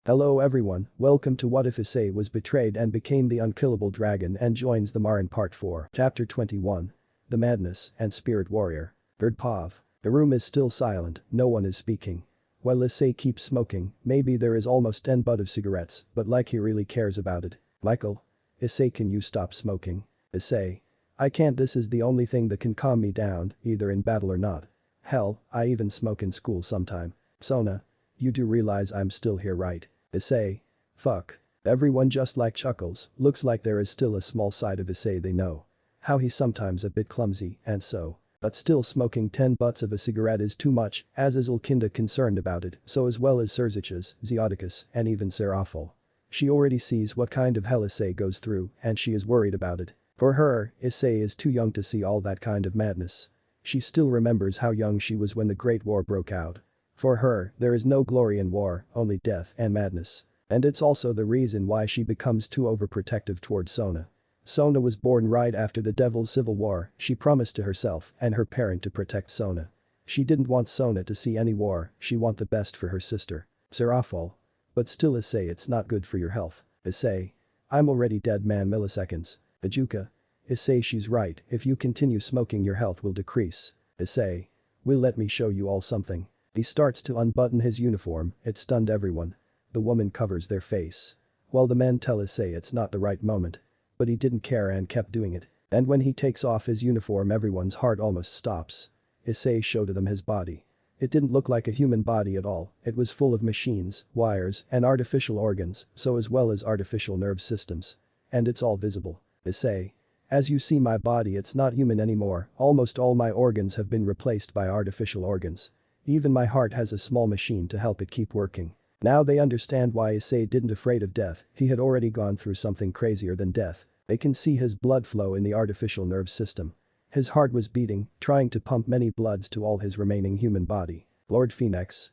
Hello everyone, welcome to What If Issei was betrayed and became the unkillable dragon and joins the Marin Part 4. Chapter 21. The Madness and Spirit Warrior. Third Pav. The room is still silent, no one is speaking. While Issei keeps smoking, maybe there is almost 10 butt of cigarettes, but like he really cares about it. Michael. Issei, can you stop smoking? Issei. I can't, this is the only thing that can calm me down, either in battle or not. Hell, I even smoke in school sometime. Sona. You do realize I'm still here, right? Issei. Fuck. Everyone just like chuckles, looks like there is still a small side of Issei they know. How he's sometimes a bit clumsy and so. But still smoking 10 butts of a cigarette is too much, as is Ulkinda concerned about it, so as well as Serzichus, Zeoticus, and even Seraphol. She already sees what kind of hell Issei goes through and she is worried about it. For her, Issei is too young to see all that kind of madness. She still remembers how young she was when the Great War broke out. For her, there is no glory in war, only death and madness. And it's also the reason why she becomes too overprotective towards Sona. Sona was born right after the Devil's Civil War, she promised to herself and her parent to protect Sona. She didn't want Sona to see any war, she want the best for her sister. Seraphol. But still Issei, it's not good for your health. Issei. I'm already dead man milliseconds. Ajuka. Issei, she's right, if you continue smoking your health will decrease. Issei. Will let me show you all something. He starts to unbutton his uniform, it stunned everyone. The woman covers their face. While the men tell Issei it's not the right moment. But he didn't care and kept doing it. And when he takes off his uniform everyone's heart almost stops. Issei showed them his body. It didn't look like a human body at all, it was full of machines, wires, and artificial organs, so as well as artificial nerve systems. And it's all visible. Issei. As you see my body, it's not human anymore, almost all my organs have been replaced by artificial organs. Even my heart has a small machine to help it keep working. Now they understand why Issei didn't afraid of death, he had already gone through something crazier than death. They can see his blood flow in the artificial nerve system. His heart was beating, trying to pump many bloods to all his remaining human body. Lord Phoenix.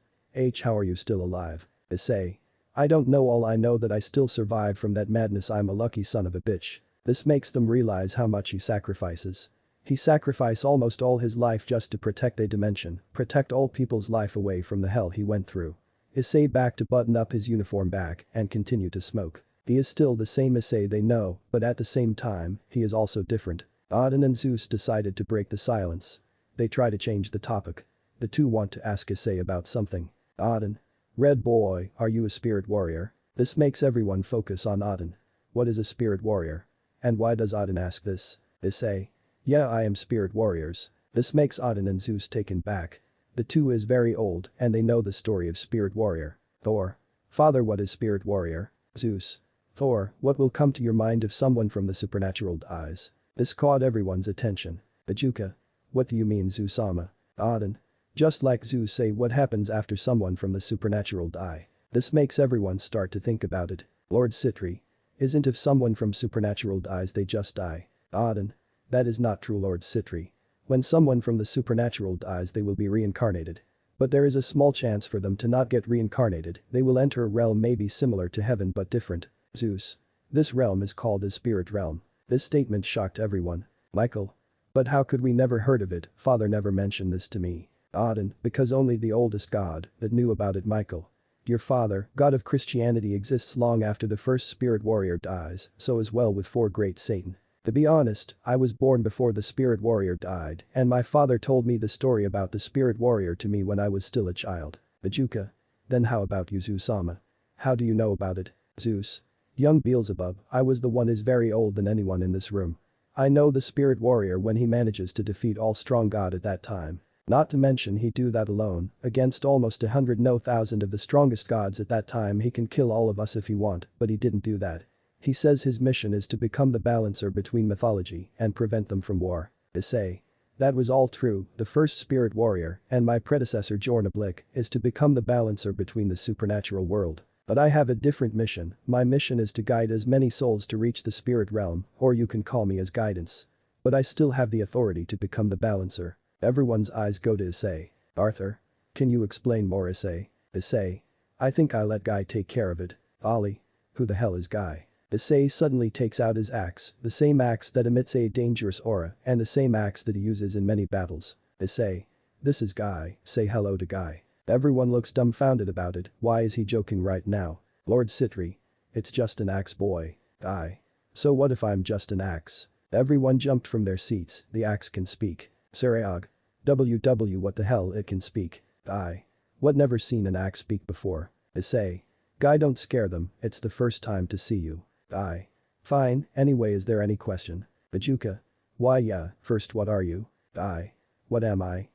How are you still alive? Issei. I don't know, all I know that I still survived from that madness, I'm a lucky son of a bitch. This makes them realize how much he sacrifices. He sacrificed almost all his life just to protect a dimension, protect all people's life away from the hell he went through. Issei back to button up his uniform back and continue to smoke. He is still the same Issei they know, but at the same time, he is also different. Auden and Zeus decided to break the silence. They try to change the topic. The two want to ask Issei about something. Auden. Red boy, are you a spirit warrior? This makes everyone focus on Auden. What is a spirit warrior? And why does Auden ask this? Issei. Yeah, I am spirit warriors. This makes Auden and Zeus taken back. The two is very old and they know the story of spirit warrior. Thor. Father, what is spirit warrior? Zeus. Thor, what will come to your mind if someone from the supernatural dies? This caught everyone's attention. Ajuka. What do you mean, Zeus-sama? Auden. Just like Zeus say, what happens after someone from the supernatural die? This makes everyone start to think about it. Lord Citri. Isn't if someone from supernatural dies they just die? Auden. That is not true, Lord Citri. When someone from the supernatural dies they will be reincarnated. But there is a small chance for them to not get reincarnated, they will enter a realm maybe similar to heaven but different. Zeus. This realm is called the spirit realm. This statement shocked everyone. Michael. But how could we never heard of it, father never mentioned this to me. Auden, because only the oldest god that knew about it, Michael. Your father, god of Christianity, exists long after the first spirit warrior dies, so as well with 4 great Satan. To be honest, I was born before the spirit warrior died and my father told me the story about the spirit warrior to me when I was still a child. Ajuka. Then how about you, Zeus-sama? How do you know about it? Zeus. Young Beelzebub, I was the one is very old than anyone in this room. I know the spirit warrior when he manages to defeat all strong god at that time. Not to mention he do that alone, against almost 100 no 1000 of the strongest gods at that time. He can kill all of us if he want, but he didn't do that. He says his mission is to become the balancer between mythology and prevent them from war. Issei. That was all true, the first spirit warrior and my predecessor Jornablik is to become the balancer between the supernatural world. But I have a different mission, my mission is to guide as many souls to reach the spirit realm, or you can call me as guidance. But I still have the authority to become the balancer. Everyone's eyes go to Issei. Arthur. Can you explain more, Issei? Issei. I think I let Guy take care of it. Ollie. Who the hell is Guy? Issei suddenly takes out his axe, the same axe that emits a dangerous aura and the same axe that he uses in many battles. Issei. This is Guy, say hello to Guy. Everyone looks dumbfounded about it, why is he joking right now? Lord Citri. It's just an axe boy. Aye. So what if I'm just an axe? Everyone jumped from their seats, the axe can speak. Saraog. What the hell it can speak. Aye. What, never seen an axe speak before? Issei. Guy, don't scare them, it's the first time to see you. Aye. Fine, anyway, is there any question? Bajuka. Why yeah, first what are you? Aye. What am I?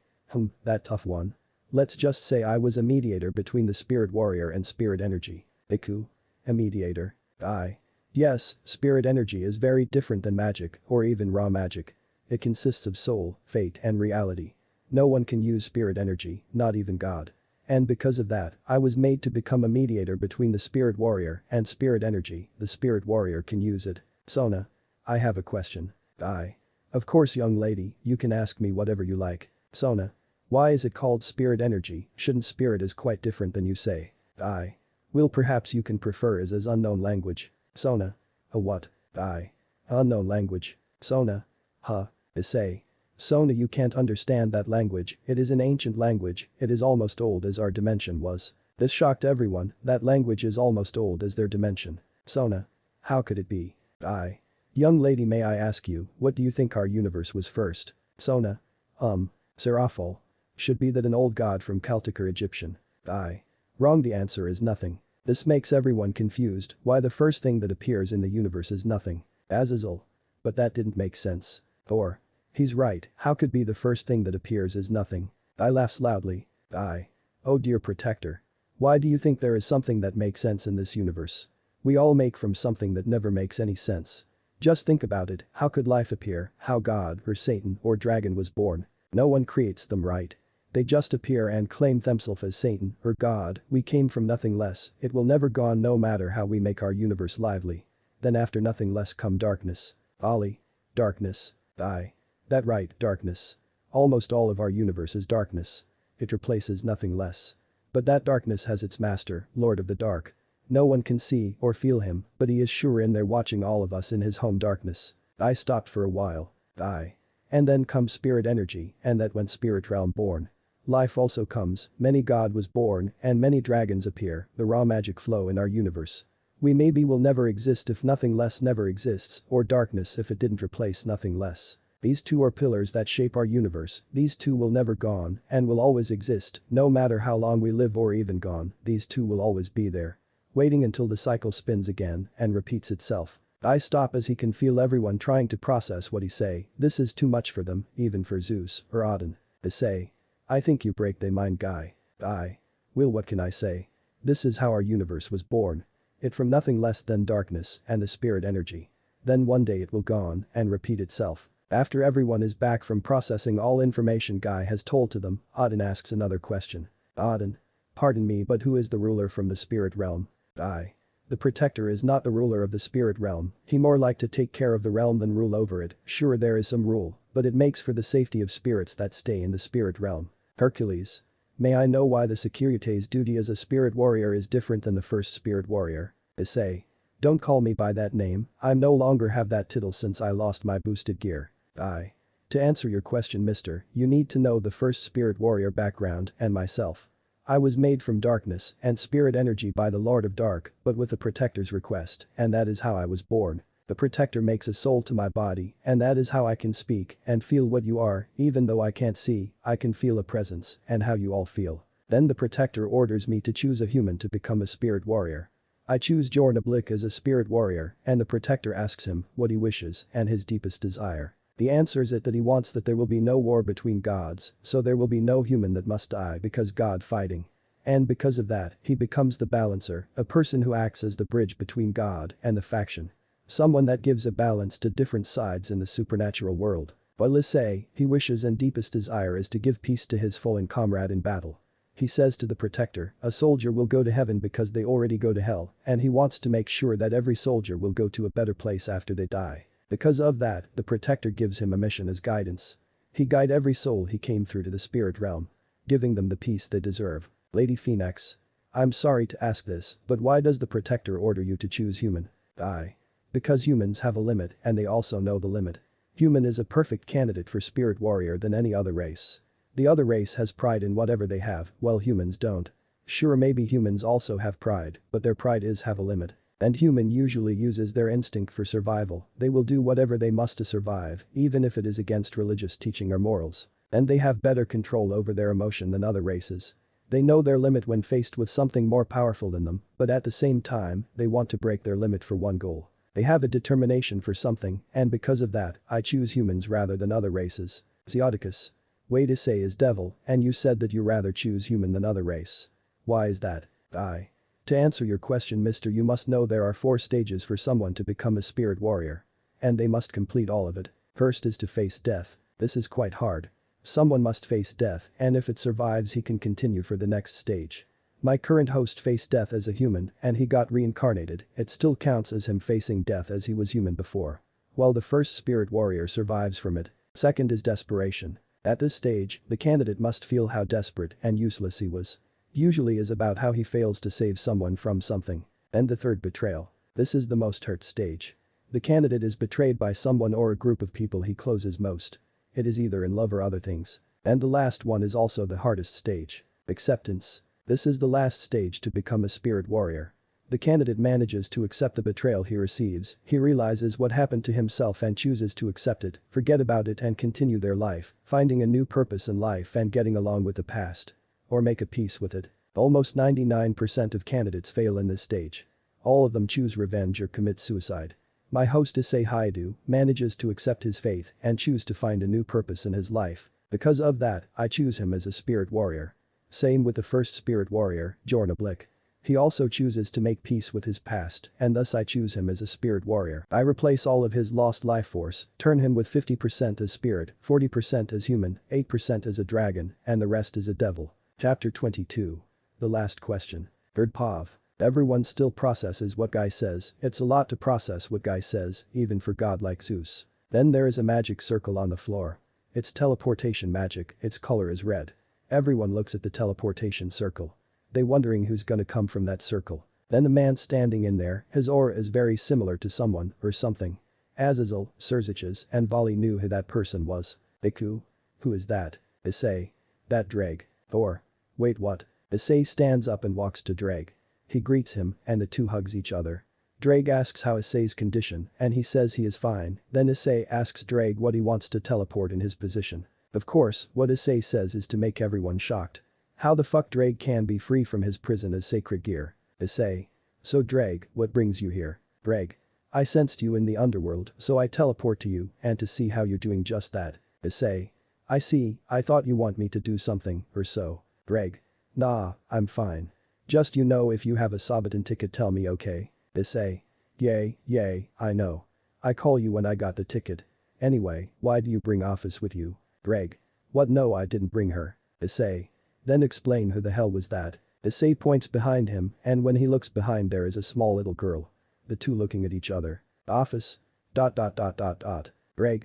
That tough one. Let's just say I was a mediator between the spirit warrior and spirit energy. Iku. A mediator. Aye. Yes, spirit energy is very different than magic, or even raw magic. It consists of soul, fate and reality. No one can use spirit energy, not even God. And because of that, I was made to become a mediator between the spirit warrior and spirit energy. The spirit warrior can use it. Sona. I have a question. Aye. Of course, young lady, you can ask me whatever you like. Sona. Why is it called spirit energy? Shouldn't spirit is quite different than you say? Aye. Will, perhaps you can prefer is as unknown language. Sona. A what? Aye. Unknown language. Sona. Huh. Issei. Sona, you can't understand that language, it is an ancient language, it is almost old as our dimension was. This shocked everyone, that language is almost old as their dimension. Sona. How could it be? Aye. Young lady, may I ask you, what do you think our universe was first? Sona. Seraphol. Should be that an old god from Celtic or Egyptian. Aye. Wrong, the answer is nothing. This makes everyone confused, why the first thing that appears in the universe is nothing. Azazel. But that didn't make sense. Or. He's right, how could be the first thing that appears is nothing? I laughs loudly. Aye. Oh dear protector. Why do you think there is something that makes sense in this universe? We all make from something that never makes any sense. Just think about it, how could life appear, how God or Satan or dragon was born? No one creates them, right? They just appear and claim themselves as Satan or God. We came from nothing less, it will never go on no matter how we make our universe lively. Then after nothing less come darkness. Ollie. Darkness. Aye. That right, darkness. Almost all of our universe is darkness. It replaces nothing less. But that darkness has its master, Lord of the Dark. No one can see or feel him, but he is sure in there watching all of us in his home darkness. I stopped for a while. Aye. And then comes spirit energy, and that when spirit realm born. Life also comes, many god was born, and many dragons appear, the raw magic flow in our universe. We maybe will never exist if nothing less never exists, or darkness if it didn't replace nothing less. These two are pillars that shape our universe, these two will never gone and will always exist, no matter how long we live or even gone, these two will always be there. Waiting until the cycle spins again and repeats itself. I stop as he can feel everyone trying to process what he say, this is too much for them, even for Zeus or Odin. Issei. I think you break they mind, guy. Aye. Will, what can I say? This is how our universe was born. It from nothing less than darkness and the spirit energy. Then one day it will gone and repeat itself. After everyone is back from processing all information Guy has told to them, Odin asks another question. Odin. Pardon me, but who is the ruler from the spirit realm? Aye. The protector is not the ruler of the spirit realm, he more like to take care of the realm than rule over it. Sure, there is some rule, but it makes for the safety of spirits that stay in the spirit realm. Hercules. May I know why the Sasukeuchiha's duty as a spirit warrior is different than the first spirit warrior? Issei. Don't call me by that name, I no longer have that title since I lost my boosted gear. Aye. To answer your question, mister, you need to know the first spirit warrior background and myself. I was made from darkness and spirit energy by the Lord of Dark, but with the protector's request, and that is how I was born. The protector makes a soul to my body, and that is how I can speak and feel what you are, even though I can't see, I can feel a presence and how you all feel. Then the protector orders me to choose a human to become a spirit warrior. I choose Jornablik as a spirit warrior, and the protector asks him what he wishes and his deepest desire. The answer is that he wants that there will be no war between gods, so there will be no human that must die because God fighting. And because of that, he becomes the balancer, a person who acts as the bridge between God and the faction. Someone that gives a balance to different sides in the supernatural world. But Issei, he wishes and deepest desire is to give peace to his fallen comrade in battle. He says to the protector, a soldier will go to heaven because they already go to hell, and he wants to make sure that every soldier will go to a better place after they die. Because of that, the protector gives him a mission as guidance. He guide every soul he came through to the spirit realm, giving them the peace they deserve. Lady Phoenix. I'm sorry to ask this, but why does the protector order you to choose human? Aye. Because humans have a limit and they also know the limit. Human is a perfect candidate for spirit warrior than any other race. The other race has pride in whatever they have, while humans don't. Sure, maybe humans also have pride, but their pride is have a limit. And human usually uses their instinct for survival. They will do whatever they must to survive, even if it is against religious teaching or morals. And they have better control over their emotion than other races. They know their limit when faced with something more powerful than them, but at the same time, they want to break their limit for one goal. They have a determination for something, and because of that, I choose humans rather than other races. Zeoticus. Wait, Issei is devil, and you said that you rather choose human than other race. Why is that? To answer your question, mister, you must know there are 4 stages for someone to become a spirit warrior. And they must complete all of it. First is to face death. This is quite hard. Someone must face death, and if it survives he can continue for the next stage. My current host faced death as a human and he got reincarnated. It still counts as him facing death as he was human before. While the first spirit warrior survives from it. Second is desperation. At this stage, the candidate must feel how desperate and useless he was. Usually is about how he fails to save someone from something. And the third, betrayal. This is the most hurt stage. The candidate is betrayed by someone or a group of people he closes most. It is either in love or other things. And the last one is also the hardest stage. Acceptance. This is the last stage to become a spirit warrior. The candidate manages to accept the betrayal he receives, he realizes what happened to himself and chooses to accept it, forget about it and continue their life, finding a new purpose in life and getting along with the past. Or make a peace with it. Almost 99% of candidates fail in this stage. All of them choose revenge or commit suicide. My host Issei Hyoudou manages to accept his fate and choose to find a new purpose in his life. Because of that, I choose him as a spirit warrior. Same with the first spirit warrior, Jornablick. He also chooses to make peace with his past, and thus I choose him as a spirit warrior. I replace all of his lost life force, turn him with 50% as spirit, 40% as human, 8% as a dragon, and the rest as a devil. Chapter 22. The last question. Erdpav. Everyone still processes what guy says, it's a lot to process what guy says, even for god like Zeus. Then there is a magic circle on the floor. It's teleportation magic, its color is red. Everyone looks at the teleportation circle. They wondering who's gonna come from that circle. Then the man standing in there, his aura is very similar to someone or something. Azazel, Surziches, and Vali knew who that person was. Iku? Who is that? Issei. That Ddraig. Or. Wait, what? Issei stands up and walks to Ddraig. He greets him and the two hugs each other. Ddraig asks how Issei's condition and he says he is fine, then Issei asks Ddraig what he wants to teleport in his position. Of course, what Issei says is to make everyone shocked. How the fuck Ddraig can be free from his prison as sacred gear? Issei. So Ddraig, what brings you here? Ddraig. I sensed you in the underworld so I teleport to you and to see how you're doing just that. Issei. I see, I thought you want me to do something or so. Ddraig. Nah, I'm fine. Just you know if you have a Sabaton ticket tell me okay? Issei. Yay, I know. I call you when I got the ticket. Anyway, why do you bring Office with you? Ddraig. What, no, I didn't bring her. Issei. Then explain who the hell was that? Issei points behind him and when he looks behind there is a small little girl. The two looking at each other. Office. ... Ddraig. ...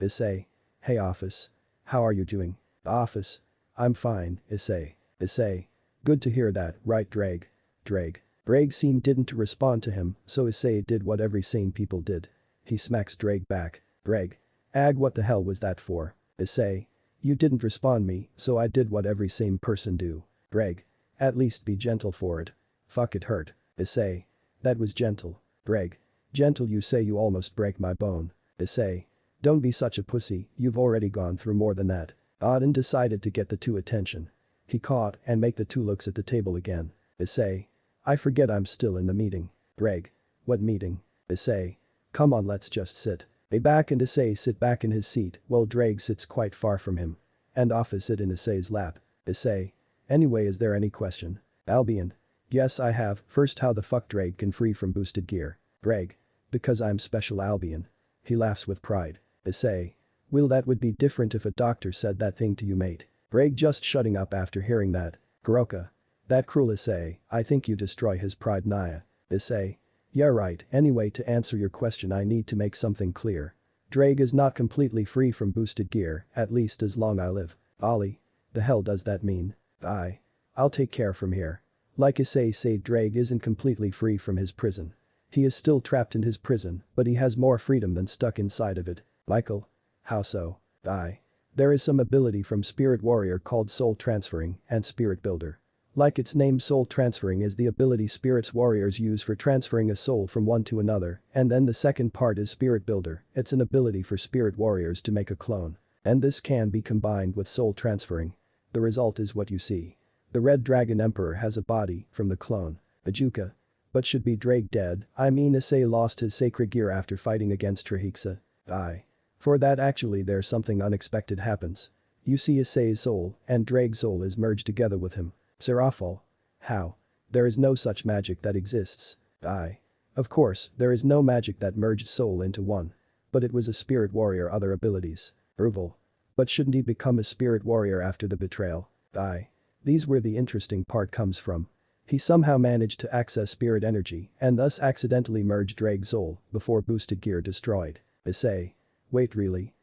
Issei. Hey Office. How are you doing? Office. I'm fine, Issei. Issei. Good to hear that, right Ddraig? Ddraig seemed didn't to respond to him, so Issei did what every sane people did. He smacks Ddraig back. Ddraig. What the hell was that for? Issei. You didn't respond me, so I did what every sane person do. Ddraig. At least be gentle for it. Fuck, it hurt. Issei. That was gentle. Ddraig. Gentle, you say, you almost break my bone. Issei. Don't be such a pussy, you've already gone through more than that. Odin decided to get the two attention. He caught and make the two looks at the table again. Issei. I forget I'm still in the meeting. Ddraig. What meeting? Issei. Come on, let's just sit. They back and Issei sit back in his seat while Ddraig sits quite far from him. And Office sit in Issei's lap. Issei. Anyway, is there any question? Albion. Yes, I have. First, how the fuck Ddraig can free from boosted gear? Ddraig. Because I'm special, Albion. He laughs with pride. Issei. Well, that would be different if a doctor said that thing to you, mate. Ddraig just shutting up after hearing that. Kuroka. That cruel Issei, I think you destroy his pride, Naya. Issei. Yeah, right. Anyway, to answer your question, I need to make something clear. Ddraig is not completely free from boosted gear, at least as long I live. Ollie. The hell does that mean? I'll take care from here. Like Issei said, Ddraig isn't completely free from his prison. He is still trapped in his prison, but he has more freedom than stuck inside of it. Michael. How so? There is some ability from Spirit Warrior called Soul Transferring and Spirit Builder. Like its name, Soul Transferring is the ability Spirits Warriors use for transferring a soul from one to another, and then the second part is Spirit Builder. It's an ability for Spirit Warriors to make a clone. And this can be combined with Soul Transferring. The result is what you see. The Red Dragon Emperor has a body from the clone. Ajuka. But should be Ddraig dead? I mean, Issei lost his sacred gear after fighting against Trihexa. For that actually there's something unexpected happens. You see Issei's soul and Ddraig's soul is merged together with him. Serafal. How? There is no such magic that exists. Of course, there is no magic that merged soul into one. But it was a spirit warrior other abilities. Urval. But shouldn't he become a spirit warrior after the betrayal? These where the interesting part comes from. He somehow managed to access spirit energy and thus accidentally merged Ddraig's soul before boosted gear destroyed. Issei. Wait, really?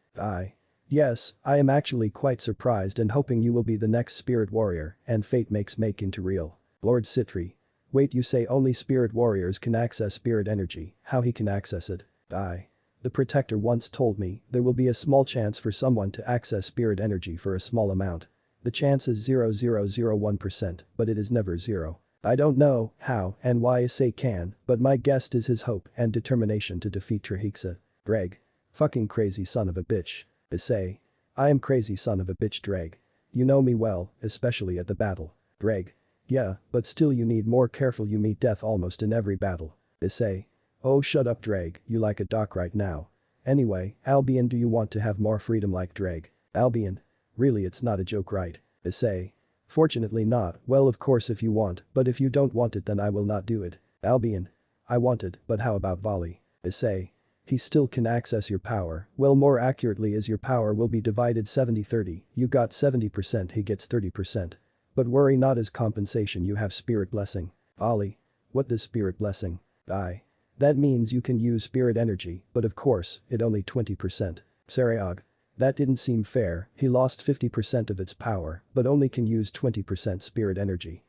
Yes, I am actually quite surprised and hoping you will be the next spirit warrior and fate make into real. Lord Citri. Wait, you say only spirit warriors can access spirit energy, how he can access it? The protector once told me there will be a small chance for someone to access spirit energy for a small amount. The chance is 0.001%, but it is never zero. I don't know how and why Issei can, but my guess is his hope and determination to defeat Trihexa. Ddraig. Fucking crazy son of a bitch. Issei. I am crazy son of a bitch, Ddraig. You know me well, especially at the battle. Ddraig. Yeah, but still you need more careful, you meet death almost in every battle. Issei. Oh, shut up, Ddraig, you like a doc right now. Anyway, Albion, do you want to have more freedom like Ddraig? Albion. Really, it's not a joke, right? Issei. Fortunately not. Well, of course if you want, but if you don't want it then I will not do it. Albion. I want it, but how about Volley? Issei. He still can access your power, well more accurately is your power will be divided 70-30, you got 70%, he gets 30%. But worry not, as compensation you have spirit blessing. Ollie. What is spirit blessing? That means you can use spirit energy, but of course, it only 20%. Sariog. That didn't seem fair, he lost 50% of its power, but only can use 20% spirit energy.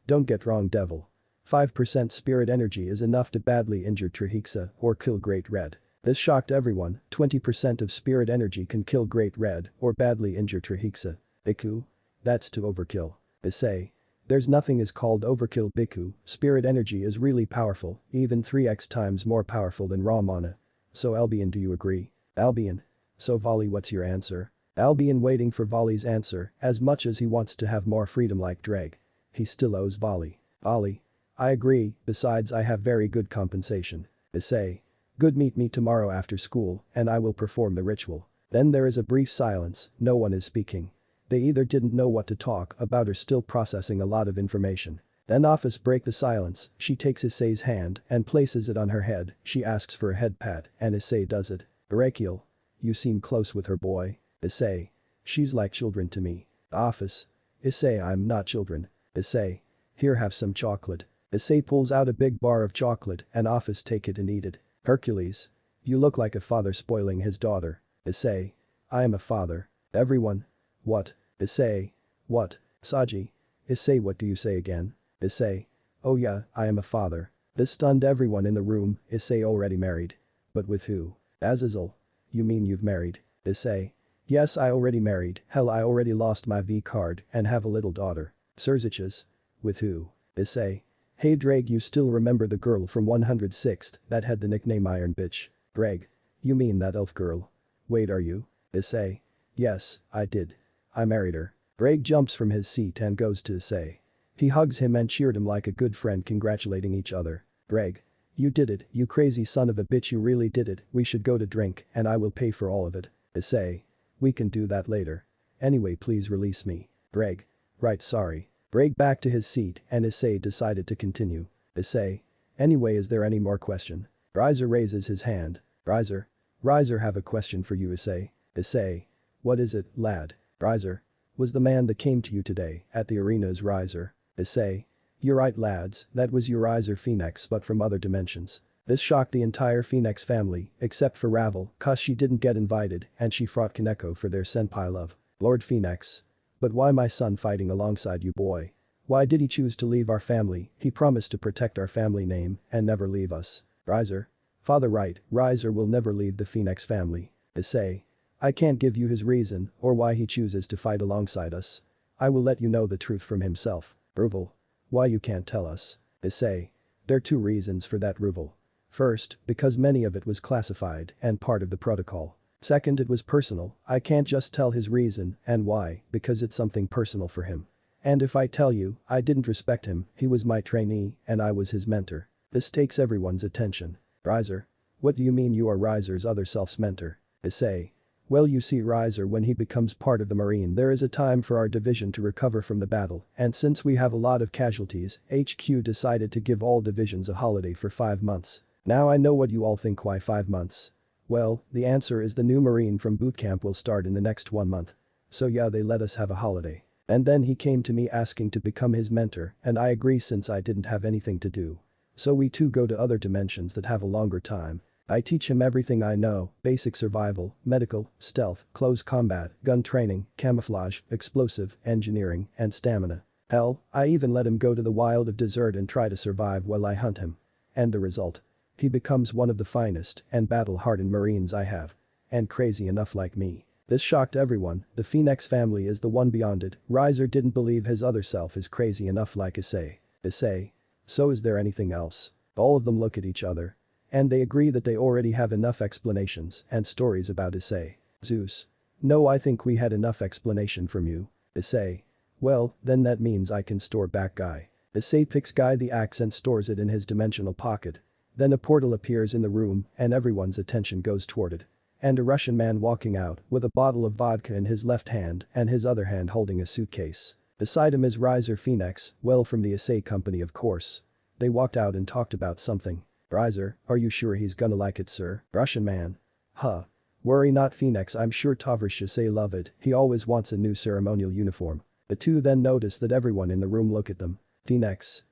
Don't get wrong, devil. 5% spirit energy is enough to badly injure Trihexa or kill Great Red. This shocked everyone, 20% of spirit energy can kill Great Red or badly injure Trihexa. Biku? That's to overkill. Issei. There's nothing is called overkill, Biku, spirit energy is really powerful, even 3x times more powerful than raw mana. So Albion, do you agree? Albion. So Volley, what's your answer? Albion waiting for Volley's answer, as much as he wants to have more freedom like Ddraig. He still owes Volley. Ollie. I agree, besides I have very good compensation. Issei. Good, meet me tomorrow after school and I will perform the ritual. Then there is a brief silence, no one is speaking. They either didn't know what to talk about or still processing a lot of information. Then Office break the silence, she takes Issei's hand and places it on her head, she asks for a head pat and Issei does it. Brachial. You seem close with her, boy. Issei. She's like children to me. Office. Issei, I'm not children. Issei. Here, have some chocolate. Issei pulls out a big bar of chocolate and Office take it and eat it. Hercules. You look like a father spoiling his daughter. Issei. I am a father. Everyone. What? Issei. What? Saji. Issei, what do you say again? Issei. Oh yeah, I am a father. This stunned everyone in the room. Issei already married. But with who? Azazel. You mean you've married? Issei. Yes, I already married, hell I already lost my V card and have a little daughter. Surziches. With who? Issei. Hey Ddraig, you still remember the girl from 106th that had the nickname Iron Bitch? Ddraig. You mean that elf girl? Wait, are you? Issei. Yes, I did. I married her. Ddraig jumps from his seat and goes to Issei. He hugs him and cheered him like a good friend, congratulating each other. Ddraig. You did it, you crazy son of a bitch, you really did it, we should go to drink and I will pay for all of it. Issei. We can do that later. Anyway, please release me. Ddraig. Right, sorry. Ddraig back to his seat and Issei decided to continue. Issei. Anyway, is there any more question? Riser raises his hand. Riser. Riser, have a question for you, Issei. Issei. What is it, lad? Riser. Was the man that came to you today at the arena's Riser? Issei. You're right, lads, that was your Riser Phoenix but from other dimensions. This shocked the entire Phoenix family except for Ravel cause she didn't get invited and she fought Kaneko for their senpai love. Lord Phoenix. But why my son fighting alongside you, boy? Why did he choose to leave our family? He promised to protect our family name and never leave us. Riser. Father, right, Riser will never leave the Phoenix family. Issei. I can't give you his reason or why he chooses to fight alongside us. I will let you know the truth from himself. Ruvel. Why you can't tell us? Issei. There are two reasons for that, Ruvel. First, because many of it was classified and part of the protocol. Second, it was personal. I can't just tell his reason and why because it's something personal for him. And if I tell you, I didn't respect him, he was my trainee and I was his mentor. This takes everyone's attention. Riser. What do you mean you are Riser's other self's mentor? Issei. Well, you see, Riser, when he becomes part of the Marine, there is a time for our division to recover from the battle, and since we have a lot of casualties, HQ decided to give all divisions a holiday for 5 months. Now I know what you all think, why 5 months? Well, the answer is the new Marine from boot camp will start in the next 1 month. So yeah, they let us have a holiday. And then he came to me asking to become his mentor, and I agree since I didn't have anything to do. So we too go to other dimensions that have a longer time. I teach him everything I know, basic survival, medical, stealth, close combat, gun training, camouflage, explosive, engineering, and stamina. Hell, I even let him go to the wild of desert and try to survive while I hunt him. And the result? He becomes one of the finest and battle-hardened Marines I have. And crazy enough like me. This shocked everyone, the Phoenix family is the one beyond it. Riser didn't believe his other self is crazy enough like Issei. Issei. So is there anything else? All of them look at each other. And they agree that they already have enough explanations and stories about Issei. Zeus. No, I think we had enough explanation from you. Issei. Well, then that means I can store back Guy. Issei picks Guy the axe and stores it in his dimensional pocket. Then a portal appears in the room and everyone's attention goes toward it. And a Russian man walking out with a bottle of vodka in his left hand and his other hand holding a suitcase. Beside him is Riser Phoenix, well from the Issei company of course. They walked out and talked about something. Riser, are you sure he's gonna like it, sir? Russian man. Huh. Worry not, Phoenix, I'm sure Tovarish Issei love it, he always wants a new ceremonial uniform. The two then notice that everyone in the room look at them. Phoenix.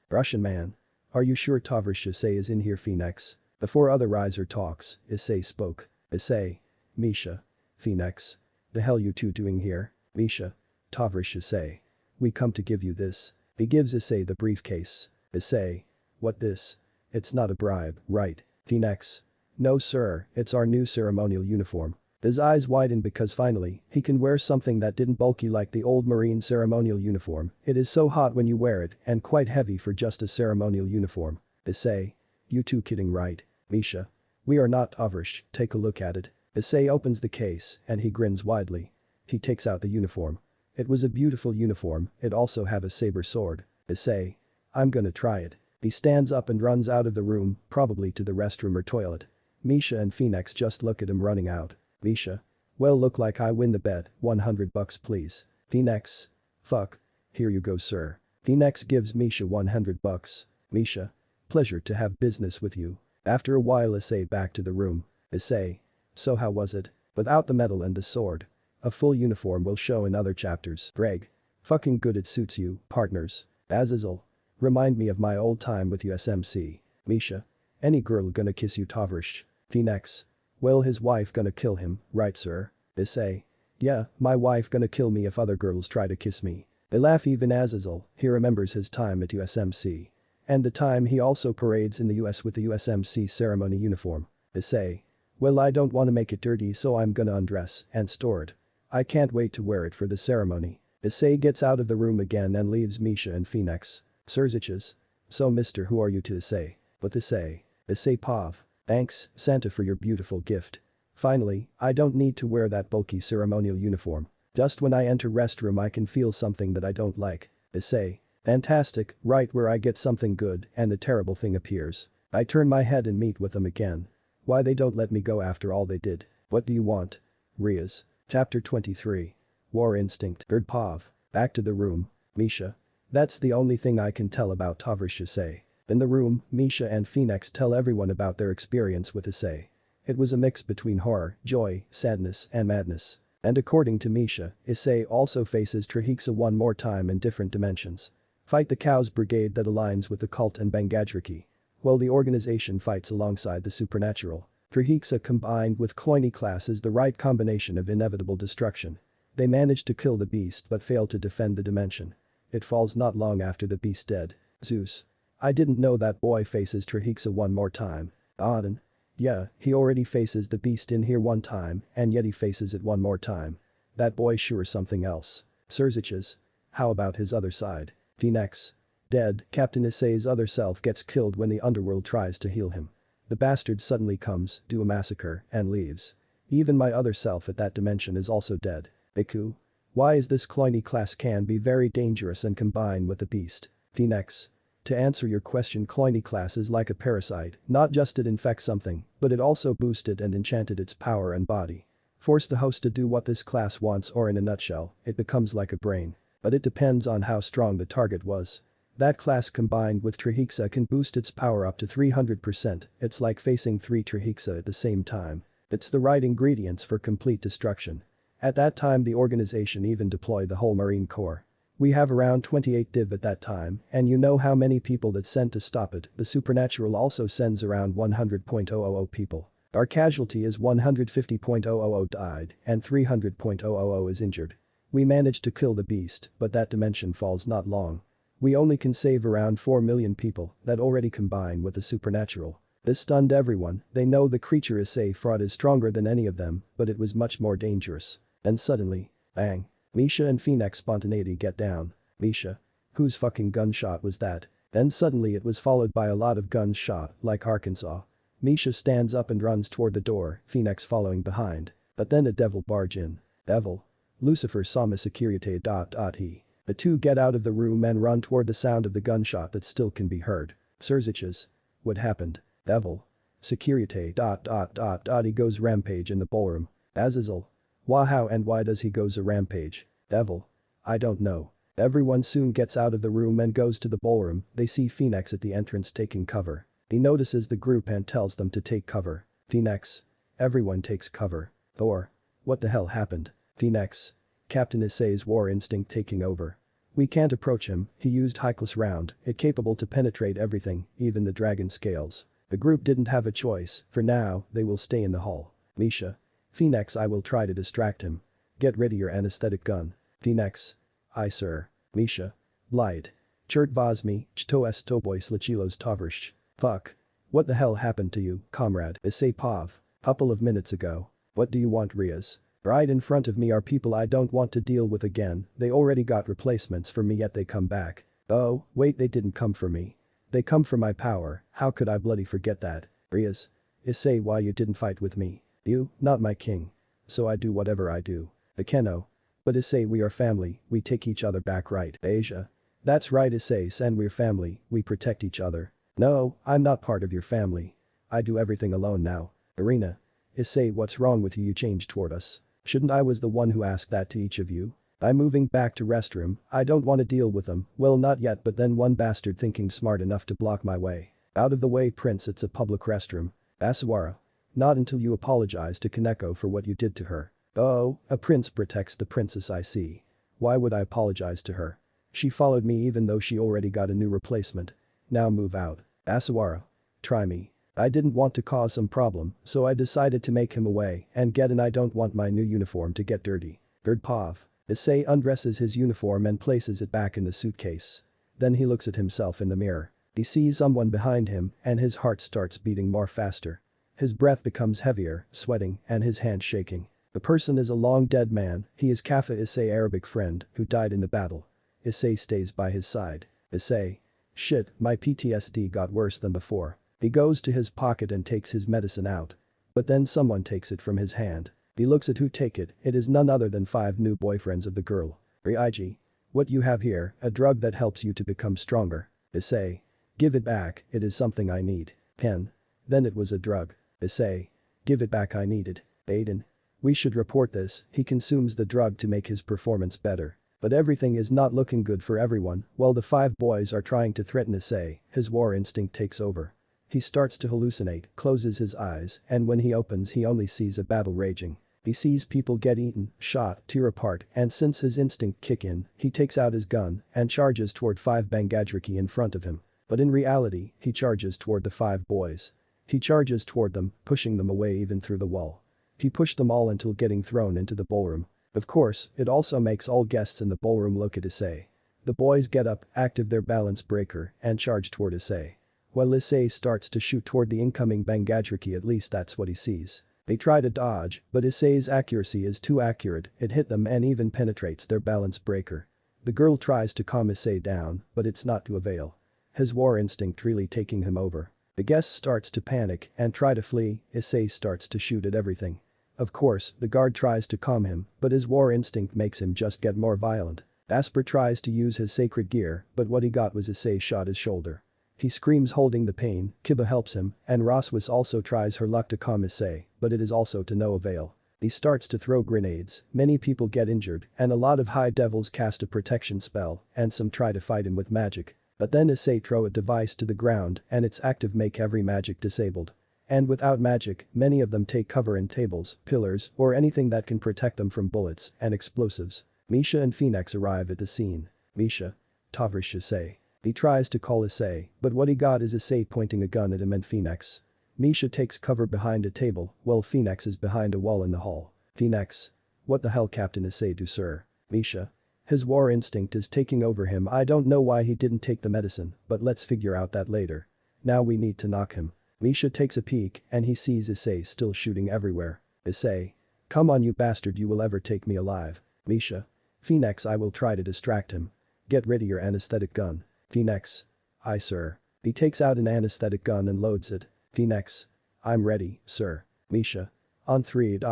Russian man. Are you sure Tovarish Issei is in here, Phoenix? Before other Riser talks, Issei spoke. Issei. Misha. Phoenix. The hell you two doing here? Misha. Tovarish Issei. We come to give you this. He gives Issei the briefcase. Issei. What this? It's not a bribe, right? Phoenix. No sir, it's our new ceremonial uniform. His eyes widen because finally, he can wear something that didn't bulky like the old Marine ceremonial uniform. It is so hot when you wear it and quite heavy for just a ceremonial uniform. Issei. You two kidding, right? Misha. We are not Tovarish, take a look at it. Issei opens the case and he grins widely. He takes out the uniform. It was a beautiful uniform, it also have a saber sword. Issei. I'm gonna try it. He stands up and runs out of the room, probably to the restroom or toilet. Misha and Phoenix just look at him running out. Misha. Well, look like I win the bet, $100 please. Phoenix. Fuck. Here you go, sir. Phoenix gives Misha $100. Misha. Pleasure to have business with you. After a while, Issei back to the room. Issei. So how was it? Without the medal and the sword. A full uniform will show in other chapters. Ddraig. Fucking good, it suits you, partners. Azazel. Remind me of my old time with USMC. Misha. Any girl gonna kiss you, Tovarish? Phoenix. Well, his wife gonna kill him, right sir? Issei. Yeah, my wife gonna kill me if other girls try to kiss me. They laugh. Even Azazel, he remembers his time at USMC. And the time he also parades in the US with the USMC ceremony uniform. Issei. Well, I don't wanna make it dirty, so I'm gonna undress and store it. I can't wait to wear it for the ceremony. Issei gets out of the room again and leaves Misha and Phoenix. Sirziches. So mister, who are you to Issei? With Issei. Issei Pav. Thanks, Santa, for your beautiful gift. Finally, I don't need to wear that bulky ceremonial uniform. Just when I enter restroom I can feel something that I don't like. Issei. Fantastic, right where I get something good and the terrible thing appears. I turn my head and meet with them again. Why they don't let me go after all they did? What do you want? Rias. Chapter 23. War Instinct. Bird Pav. Back to the room. Misha. That's the only thing I can tell about Tovarish Issei. In the room, Misha and Phoenix tell everyone about their experience with Issei. It was a mix between horror, joy, sadness, and madness. And according to Misha, Issei also faces Trihexa one more time in different dimensions. Fight the Cows Brigade that aligns with the cult and Bangadraki. While the organization fights alongside the supernatural. Trihexa combined with Cloyne class is the right combination of inevitable destruction. They manage to kill the beast but fail to defend the dimension. It falls not long after the beast dead. Zeus. I didn't know that boy faces Trihexa one more time. Auden. Yeah, he already faces the beast in here one time and yet he faces it one more time. That boy sure something else. Sasukeuchiha. How about his other side? Phoenix. Dead, Captain Issei's other self gets killed when the underworld tries to heal him. The bastard suddenly comes, do a massacre, and leaves. Even my other self at that dimension is also dead. Iku. Why is this cloyny class can be very dangerous and combine with the beast? Phoenix. To answer your question, cloyny class is like a parasite, not just it infects something, but it also boosted and enchanted its power and body. Force the host to do what this class wants or in a nutshell, it becomes like a brain. But it depends on how strong the target was. That class combined with Trihexa can boost its power up to 300%, it's like facing 3 Trihexa at the same time. It's the right ingredients for complete destruction. At that time the organization even deployed the whole Marine Corps. We have around 28 div at that time, and you know how many people that sent to stop it. The supernatural also sends around 100,000 people. Our casualty is 150,000 died and 300,000 is injured. We managed to kill the beast, but that dimension falls not long. We only can save around 4 million people that already combine with the supernatural. This stunned everyone, they know the creature Issei fraud is stronger than any of them, but it was much more dangerous. Then suddenly, bang. Misha and Phoenix spontaneity get down. Misha. Whose fucking gunshot was that? Then suddenly it was followed by a lot of guns shot, like Arkansas. Misha stands up and runs toward the door, Phoenix following behind. But then a devil barge in. Devil. Lucifer saw myheroacademia. The two get out of the room and run toward the sound of the gunshot that still can be heard. Sasukeuchiha. What happened? Devil. Security. He goes rampage in the ballroom. Azazel. How and why does he goes a rampage? Devil. I don't know. Everyone soon gets out of the room and goes to the ballroom, they see Phoenix at the entrance taking cover. He notices the group and tells them to take cover. Phoenix. Everyone takes cover. Thor. What the hell happened? Phoenix. Captain Issei's war instinct taking over. We can't approach him, he used high-class round, it capable to penetrate everything, even the dragon scales. The group didn't have a choice, for now, they will stay in the hall. Misha. Phoenix, I will try to distract him. Get ready your anesthetic gun. Phoenix. Aye sir. Misha. Blight. Chert Vosmi, Chto Estoboy Slachilos Tovrsh. Fuck. What the hell happened to you, comrade? Issei Pav. Couple of minutes ago. What do you want, Rias? Right in front of me are people I don't want to deal with again, they already got replacements for me yet they come back. Oh, wait, they didn't come for me. They come for my power, how could I bloody forget that? Rias. Issei, why you didn't fight with me? You, not my king. So I do whatever I do. Akeno. But Issei, we are family, we take each other back, right? Asia. That's right Issei, and we're family, we protect each other. No, I'm not part of your family. I do everything alone now. Arena. Issei, what's wrong with you, you changed toward us. Shouldn't I was the one who asked that to each of you? I'm moving back to restroom, I don't want to deal with them, well not yet but then one bastard thinking smart enough to block my way. Out of the way prince, it's a public restroom. Asawara. Not until you apologize to Kaneko for what you did to her. Oh, a prince protects the princess I see. Why would I apologize to her? She followed me even though she already got a new replacement. Now move out. Asawara. Try me. I didn't want to cause some problem, so I decided to make him away and get and I don't want my new uniform to get dirty. Pav. Issei undresses his uniform and places it back in the suitcase. Then he looks at himself in the mirror. He sees someone behind him and his heart starts beating more faster. His breath becomes heavier, sweating, and his hands shaking. The person is a long dead man, he is Kafa Issei Arabic friend who died in the battle. Issei stays by his side. Issei. Shit, my PTSD got worse than before. He goes to his pocket and takes his medicine out. But then someone takes it from his hand. He looks at who take it is none other than 5 new boyfriends of the girl. Riigi. What you have here, a drug that helps you to become stronger. Issei. Give it back, it is something I need. Ken. Then it was a drug. Issei. Give it back, I need it. Aiden. We should report this, he consumes the drug to make his performance better. But everything is not looking good for everyone, while the 5 boys are trying to threaten Issei, his war instinct takes over. He starts to hallucinate, closes his eyes, and when he opens he only sees a battle raging. He sees people get eaten, shot, tear apart, and since his instinct kick in, he takes out his gun and charges toward 5 Bangadriki in front of him. But in reality, he charges toward the 5 boys. He charges toward them, pushing them away even through the wall. He pushed them all until getting thrown into the ballroom. Of course, it also makes all guests in the ballroom look at Issei. The boys get up, active their balance breaker, and charge toward Issei. While Issei starts to shoot toward the incoming Bangadraki, at least that's what he sees. They try to dodge, but Issei's accuracy is too accurate, it hit them and even penetrates their balance breaker. The girl tries to calm Issei down, but it's not to avail. His war instinct really taking him over. The guest starts to panic and try to flee, Issei starts to shoot at everything. Of course, the guard tries to calm him, but his war instinct makes him just get more violent. Asper tries to use his sacred gear, but what he got was Issei shot his shoulder. He screams holding the pain, Kiba helps him, and Roswis also tries her luck to calm Issei, but it is also to no avail. He starts to throw grenades, many people get injured, and a lot of high devils cast a protection spell, and some try to fight him with magic. But then Issei throw a device to the ground and its active make every magic disabled. And without magic, many of them take cover in tables, pillars, or anything that can protect them from bullets and explosives. Misha and Phoenix arrive at the scene. Misha. Tavrish Issei. He tries to call Issei, but what he got is Issei pointing a gun at him and Phoenix. Misha takes cover behind a table, while Phoenix is behind a wall in the hall. Phoenix. What the hell Captain Issei do sir? Misha. His war instinct is taking over him, I don't know why he didn't take the medicine, but let's figure out that later. Now we need to knock him. Misha takes a peek and he sees Issei still shooting everywhere. Issei. Come on you bastard, you will ever take me alive. Misha. Phoenix, I will try to distract him. Get ready your anesthetic gun. Phoenix. Aye sir. He takes out an anesthetic gun and loads it. Phoenix. I'm ready, sir. Misha. On 3. 3.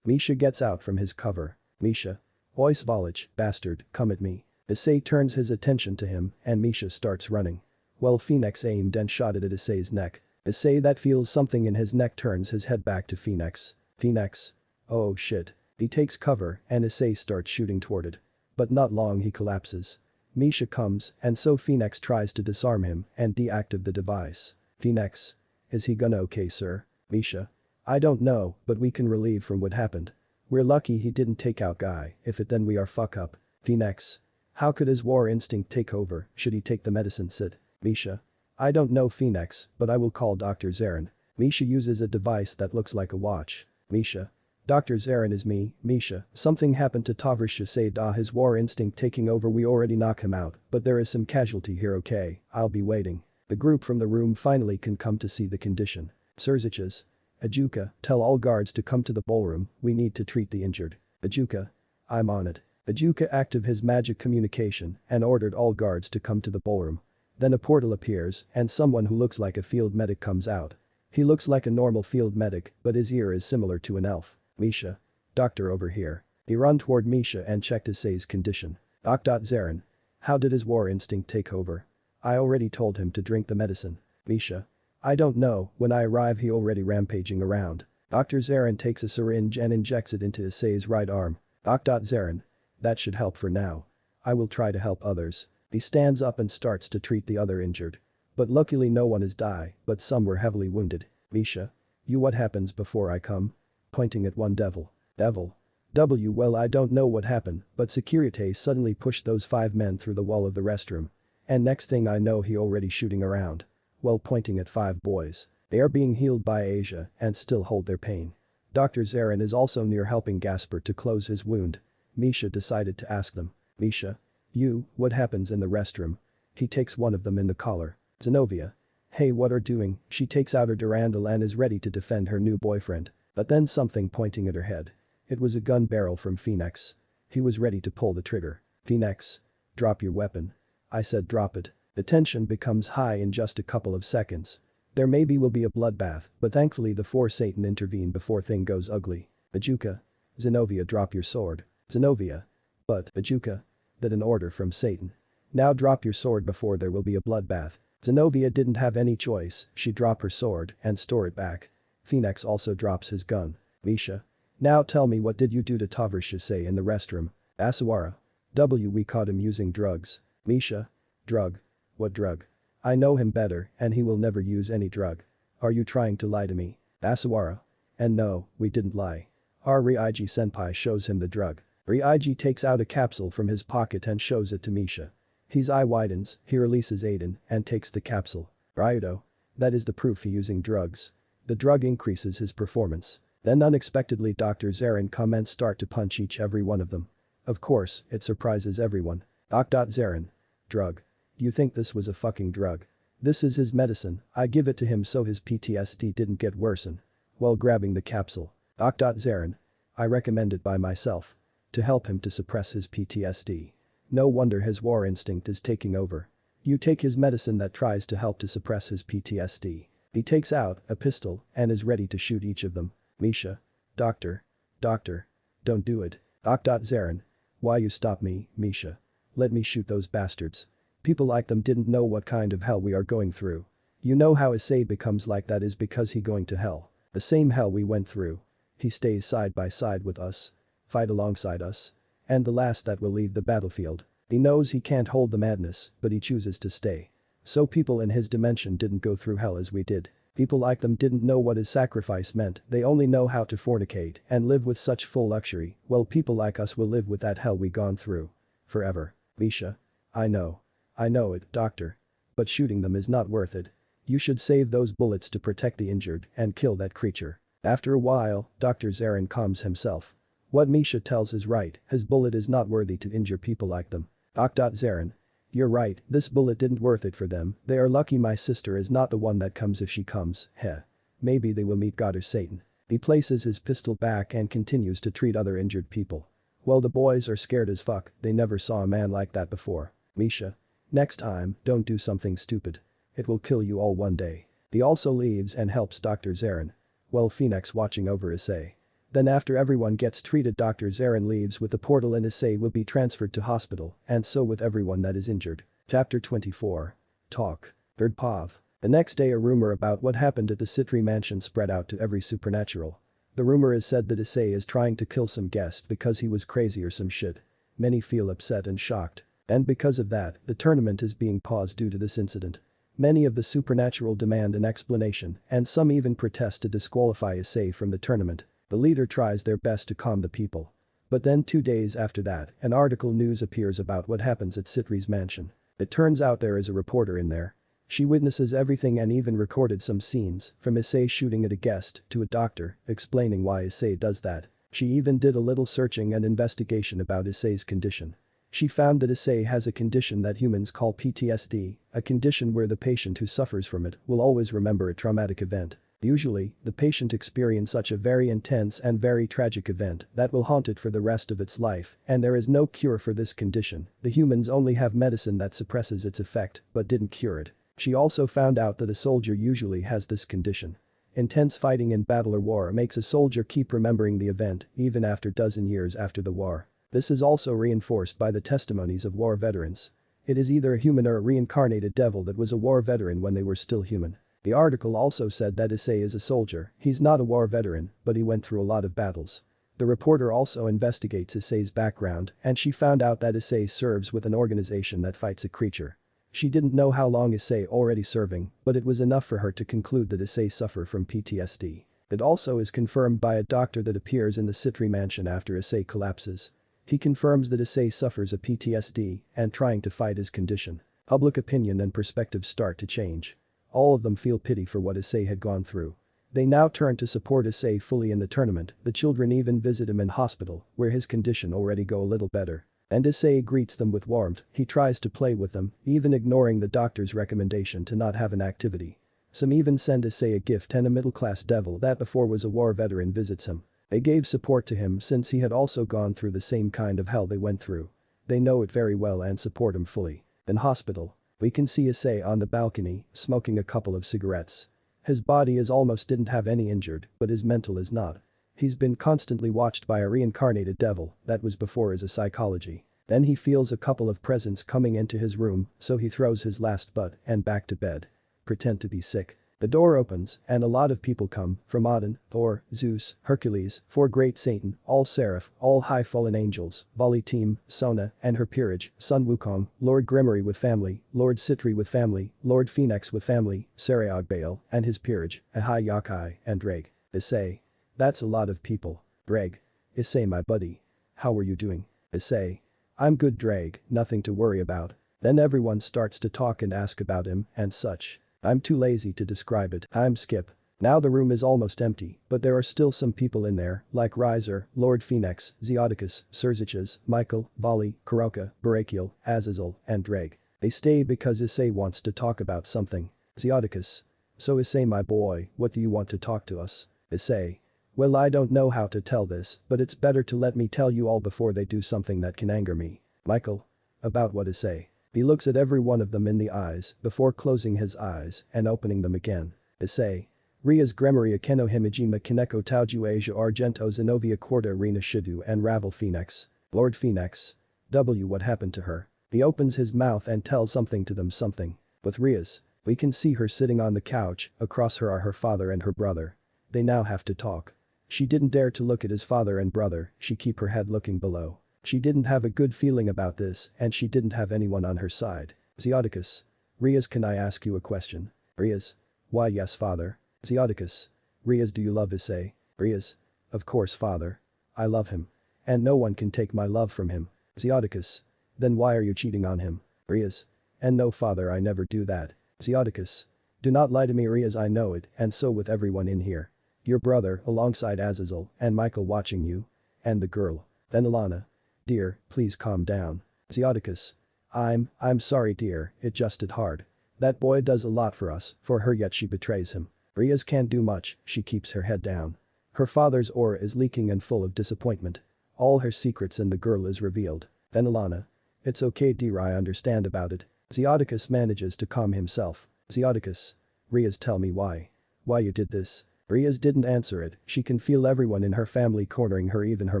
Misha gets out from his cover. Misha. Oi Svalich, bastard, come at me. Issei turns his attention to him and Misha starts running. Well Phoenix aimed and shot it at Issei's neck. Issei that feels something in his neck turns his head back to Phoenix. Phoenix. Oh shit. He takes cover and Issei starts shooting toward it. But not long he collapses. Misha comes and so Phoenix tries to disarm him and deactivate the device. Phoenix. Is he gonna okay sir? Misha. I don't know, but we can relieve from what happened. We're lucky he didn't take out Guy, if it then we are fuck up. Phoenix. How could his war instinct take over, should he take the medicine Sid? Misha. I don't know Phoenix, but I will call Dr. Zarin. Misha uses a device that looks like a watch. Misha. Dr. Zarin is me, Misha. Something happened to Tavrish Issei his war instinct taking over, we already knock him out, but there is some casualty here, okay, I'll be waiting. The group from the room finally can come to see the condition. Surziches. Ajuka, tell all guards to come to the ballroom, we need to treat the injured. Ajuka. I'm on it. Ajuka active his magic communication and ordered all guards to come to the ballroom. Then a portal appears and someone who looks like a field medic comes out. He looks like a normal field medic, but his ear is similar to an elf. Misha. Doctor over here. He run toward Misha and checked Issei's condition. Zarin. How did his war instinct take over? I already told him to drink the medicine. Misha. I don't know, when I arrive he already rampaging around. Dr. Zarin takes a syringe and injects it into Issei's right arm. Zarin. That should help for now. I will try to help others. He stands up and starts to treat the other injured. But luckily no one is die, but some were heavily wounded. Misha. You what happens before I come? Pointing at one devil. Devil. Well I don't know what happened, but Securite suddenly pushed those 5 men through the wall of the restroom. And next thing I know he already shooting around. Well pointing at 5 boys. They are being healed by Asia and still hold their pain. Dr. Zarin is also near helping Gasper to close his wound. Misha decided to ask them. Misha. You, what happens in the restroom? He takes one of them in the collar. Zenobia. Hey what are doing? She takes out her durandal and is ready to defend her new boyfriend. But then something pointing at her head. It was a gun barrel from Phoenix. He was ready to pull the trigger. Phoenix. Drop your weapon. I said drop it. The tension becomes high in just a couple of seconds. There maybe will be a bloodbath, but thankfully the 4 Satan intervene before thing goes ugly. Ajuka. Zenobia drop your sword. Zenobia. But, Ajuka. That an order from Satan. Now drop your sword before there will be a bloodbath. Zenobia didn't have any choice, she dropped her sword and store it back. Phoenix also drops his gun. Misha. Now tell me what did you do to Tavrish Issei in the restroom? Asawara. We caught him using drugs. Misha. Drug. What drug? I know him better and he will never use any drug. Are you trying to lie to me? Asawara. And no, we didn't lie. Our Riaiji senpai shows him the drug. Riaiji takes out a capsule from his pocket and shows it to Misha. His eye widens, he releases Aiden and takes the capsule. Ryudo. That is the proof he using drugs. The drug increases his performance. Then unexpectedly Dr. Zarin come and start to punch every one of them. Of course, it surprises everyone. Zarin. Drug. You think this was a fucking drug? This is his medicine, I give it to him so his PTSD didn't get worsen. While grabbing the capsule. Zarin. I recommend it by myself. To help him to suppress his PTSD. No wonder his war instinct is taking over. You take his medicine that tries to help to suppress his PTSD. He takes out a pistol and is ready to shoot each of them. Misha. Doctor. Doctor. Don't do it. Zarin. Why you stop me, Misha? Let me shoot those bastards. People like them didn't know what kind of hell we are going through. You know how Issei becomes like that is because he going to hell. The same hell we went through. He stays side by side with us. Fight alongside us. And the last that will leave the battlefield. He knows he can't hold the madness, but he chooses to stay. So people in his dimension didn't go through hell as we did. People like them didn't know what his sacrifice meant, they only know how to fornicate and live with such full luxury, well people like us will live with that hell we gone through. Forever. Misha. I know. I know it, doctor. But shooting them is not worth it. You should save those bullets to protect the injured and kill that creature. After a while, Dr. Zarin calms himself. What Misha tells is right, his bullet is not worthy to injure people like them. Zarin. You're right, this bullet didn't worth it for them, they are lucky my sister is not the one that comes if she comes, heh. Maybe they will meet God or Satan. He places his pistol back and continues to treat other injured people. Well the boys are scared as fuck, they never saw a man like that before. Misha. Next time, don't do something stupid. It will kill you all one day. He also leaves and helps Dr. Zarin. Well Phoenix watching over Issei. Then after everyone gets treated Dr. Zarin leaves with the portal and Issei will be transferred to hospital and so with everyone that is injured. Chapter 24. Talk. Pav. The next day a rumor about what happened at the Citri mansion spread out to every supernatural. The rumor is said that Issei is trying to kill some guest because he was crazy or some shit. Many feel upset and shocked. And because of that, the tournament is being paused due to this incident. Many of the supernatural demand an explanation and some even protest to disqualify Issei from the tournament. The leader tries their best to calm the people. But then 2 days after that, an article news appears about what happens at Citri's mansion. It turns out there is a reporter in there. She witnesses everything and even recorded some scenes, from Issei shooting at a guest to a doctor explaining why Issei does that. She even did a little searching and investigation about Issei's condition. She found that Issei has a condition that humans call PTSD, a condition where the patient who suffers from it will always remember a traumatic event. Usually, the patient experiences such a very intense and very tragic event that will haunt it for the rest of its life, and there is no cure for this condition. The humans only have medicine that suppresses its effect, but didn't cure it. She also found out that a soldier usually has this condition. Intense fighting in battle or war makes a soldier keep remembering the event even after dozen years after the war. This is also reinforced by the testimonies of war veterans. It is either a human or a reincarnated devil that was a war veteran when they were still human. The article also said that Issei is a soldier, he's not a war veteran, but he went through a lot of battles. The reporter also investigates Issei's background and she found out that Issei serves with an organization that fights a creature. She didn't know how long Issei already serving, but it was enough for her to conclude that Issei suffer from PTSD. It also is confirmed by a doctor that appears in the Citri mansion after Issei collapses. He confirms that Issei suffers a PTSD and trying to fight his condition. Public opinion and perspectives start to change. All of them feel pity for what Issei had gone through. They now turn to support Issei fully in the tournament, the children even visit him in hospital, where his condition already go a little better. And Issei greets them with warmth, he tries to play with them, even ignoring the doctor's recommendation to not have an activity. Some even send Issei a gift and a middle-class devil that before was a war veteran visits him. They gave support to him since he had also gone through the same kind of hell they went through. They know it very well and support him fully. In hospital. We can see Issei on the balcony, smoking a couple of cigarettes. His body is almost didn't have any injured, but his mental is not. He's been constantly watched by a reincarnated devil, that was before his psychology. Then he feels a couple of presents coming into his room, so he throws his last butt and back to bed. Pretend to be sick. The door opens and a lot of people come, from Odin, Thor, Zeus, Hercules, 4 great Satan, all seraph, all high fallen angels, Vali team, Sona and her peerage, Sun Wukong, Lord Gremory with family, Lord Citri with family, Lord Phoenix with family, Sarayagbale and his peerage, Ahai Yakai and Ddraig. Issei. That's a lot of people. Ddraig. Issei my buddy. How are you doing? Issei. I'm good Ddraig, nothing to worry about. Then everyone starts to talk and ask about him and such. I'm too lazy to describe it, I'm skip. Now the room is almost empty, but there are still some people in there, like Riser, Lord Phoenix, Zeodicus, Serziches, Michael, Vali, Kuroka, Barakiel, Azazel, and Ddraig. They stay because Issei wants to talk about something. Zioticus. So Issei my boy, what do you want to talk to us? Issei. Well I don't know how to tell this, but it's better to let me tell you all before they do something that can anger me. Michael. About what Issei? He looks at every one of them in the eyes before closing his eyes and opening them again. Issei. Rias Gremory akeno himijima kaneko tokyoghoul argento zenovia quarta arena shidu and ravel phoenix. Lord Phoenix. What happened to her? He opens his mouth and tells something to them something. With Rias, we can see her sitting on the couch, across her are her father and her brother. They now have to talk. She didn't dare to look at his father and brother, she keep her head looking below. She didn't have a good feeling about this and she didn't have anyone on her side. Zioticus. Rias can I ask you a question? Rias. Why yes father. Zioticus. Rias do you love Issei? Rias. Of course father. I love him. And no one can take my love from him. Zioticus. Then why are you cheating on him? Rias. And no father I never do that. Zioticus. Do not lie to me Rias I know it and so with everyone in here. Your brother alongside Azazel and Michael watching you. And the girl. Then Alana. Dear, please calm down. Zioticus. I'm sorry dear, it just hit hard. That boy does a lot for us, for her yet she betrays him. Rias can't do much, she keeps her head down. Her father's aura is leaking and full of disappointment. All her secrets and the girl is revealed. Then Alana. It's okay dear I understand about it. Zioticus manages to calm himself. Zioticus. Rias tell me why. Why you did this? Rias didn't answer it, she can feel everyone in her family cornering her even her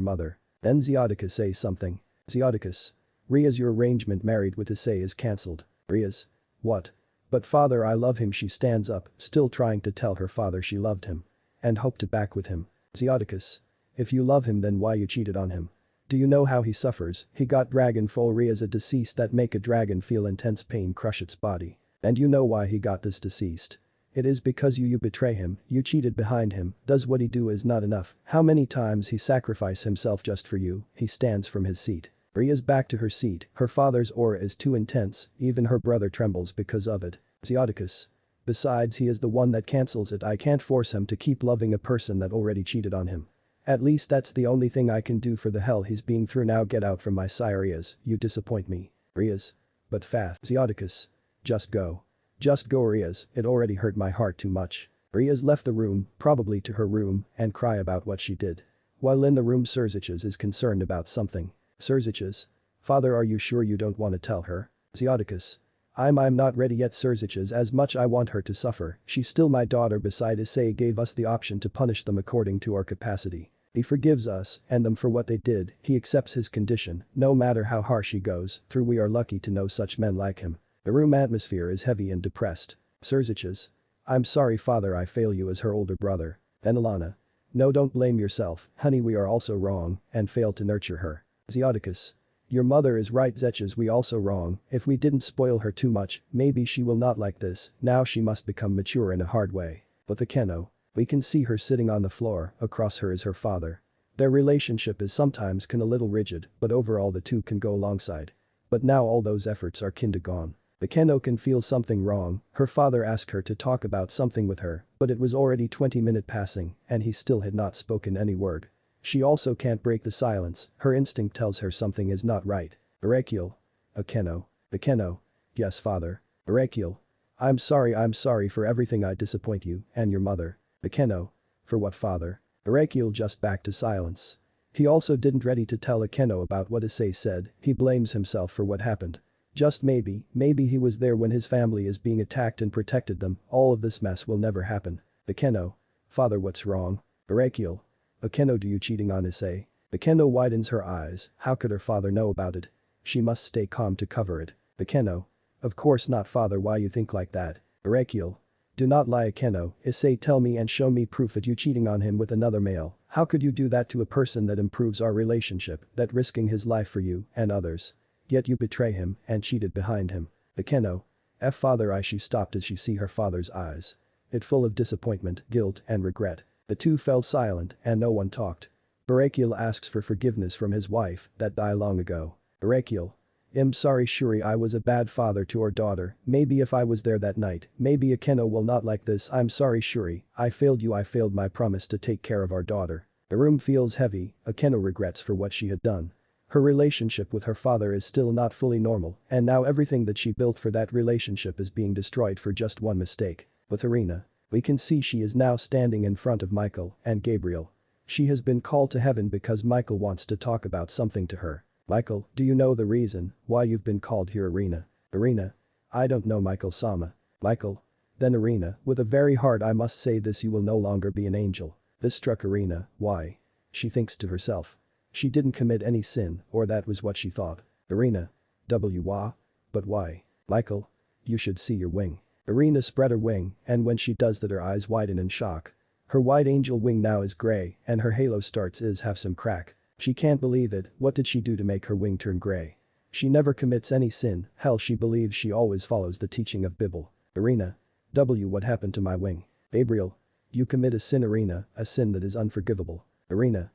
mother. Then Zioticus says something. Zioticus. Rias your arrangement married with Issei is cancelled. Rias. What? But father I love him she stands up, still trying to tell her father she loved him. And hoped to back with him. Zioticus. If you love him then why you cheated on him? Do you know how he suffers? He got dragon full Rias a deceased that make a dragon feel intense pain crush its body. And you know why he got this deceased. It is because you betray him, you cheated behind him, does what he do is not enough. How many times he sacrifice himself just for you, he stands from his seat. Rias back to her seat, her father's aura is too intense, even her brother trembles because of it. Zioticus. Besides he is the one that cancels it I can't force him to keep loving a person that already cheated on him. At least that's the only thing I can do for the hell he's being through now get out from my side Rias, you disappoint me. Rias. But Fath. Zioticus. Just go. Just go Rias, it already hurt my heart too much. Rias left the room, probably to her room, and cry about what she did. While in the room Serziches is concerned about something. Serziches. Father are you sure you don't want to tell her? Zioticus. I'm not ready yet Serziches as much I want her to suffer, she's still my daughter beside Issei gave us the option to punish them according to our capacity. He forgives us and them for what they did, he accepts his condition, no matter how harsh he goes through we are lucky to know such men like him. The room atmosphere is heavy and depressed. Serziches. I'm sorry father I fail you as her older brother. Then Alana. No don't blame yourself, honey we are also wrong and failed to nurture her. Zioticus. Your mother is right Zetches we also wrong, if we didn't spoil her too much, maybe she will not like this, now she must become mature in a hard way. But akeno. We can see her sitting on the floor, across her is her father. Their relationship is sometimes a little rigid, but overall the two can go alongside. But now all those efforts are kinda gone. Akeno can feel something wrong, her father asked her to talk about something with her, but it was already 20 minutes passing and he still had not spoken any word. She also can't break the silence, her instinct tells her something is not right. Betrayal. Akeno. Akeno. Yes father. Betrayal. I'm sorry for everything I disappoint you and your mother. Akeno. For what father? Betrayal just back to silence. He also didn't ready to tell Akeno about what Issei said, he blames himself for what happened. Just maybe he was there when his family is being attacked and protected them, all of this mess will never happen. Akeno. Father what's wrong? Betrayal. Akeno do you cheating on Issei? Akeno widens her eyes, how could her father know about it? She must stay calm to cover it. Akeno. Of course not father why you think like that? Betrayal. Do not lie Akeno, Issei tell me and show me proof that you cheating on him with another male, how could you do that to a person that improves our relationship, that risking his life for you and others? Yet you betray him and cheated behind him. Akeno. Father she stopped as she see her father's eyes. It full of disappointment, guilt and regret. The two fell silent and no one talked. Betrayal asks for forgiveness from his wife that died long ago. Betrayal. I'm sorry Shuri I was a bad father to our daughter, maybe if I was there that night, maybe Akeno will not like this I'm sorry Shuri, I failed you I failed my promise to take care of our daughter. The room feels heavy, Akeno regrets for what she had done. Her relationship with her father is still not fully normal, and now everything that she built for that relationship is being destroyed for just one mistake. With Irina, we can see she is now standing in front of Michael and Gabriel. She has been called to heaven because Michael wants to talk about something to her. Michael, do you know the reason why you've been called here, Irina? Irina. I don't know, Michael-sama. Michael. Then Irina, with a very hard I must say this, you will no longer be an angel. This struck Irina. Why? She thinks to herself. She didn't commit any sin, or that was what she thought. Irina. Wah? But why? Michael. You should see your wing. Irina spread her wing, and when she does that her eyes widen in shock. Her white angel wing now is grey, and her halo starts to have some crack. She can't believe it. What did she do to make her wing turn grey? She never commits any sin, hell, she believes she always follows the teaching of Bible. Irina. What happened to my wing? Gabriel. You commit a sin, Irina, a sin that is unforgivable. Irina.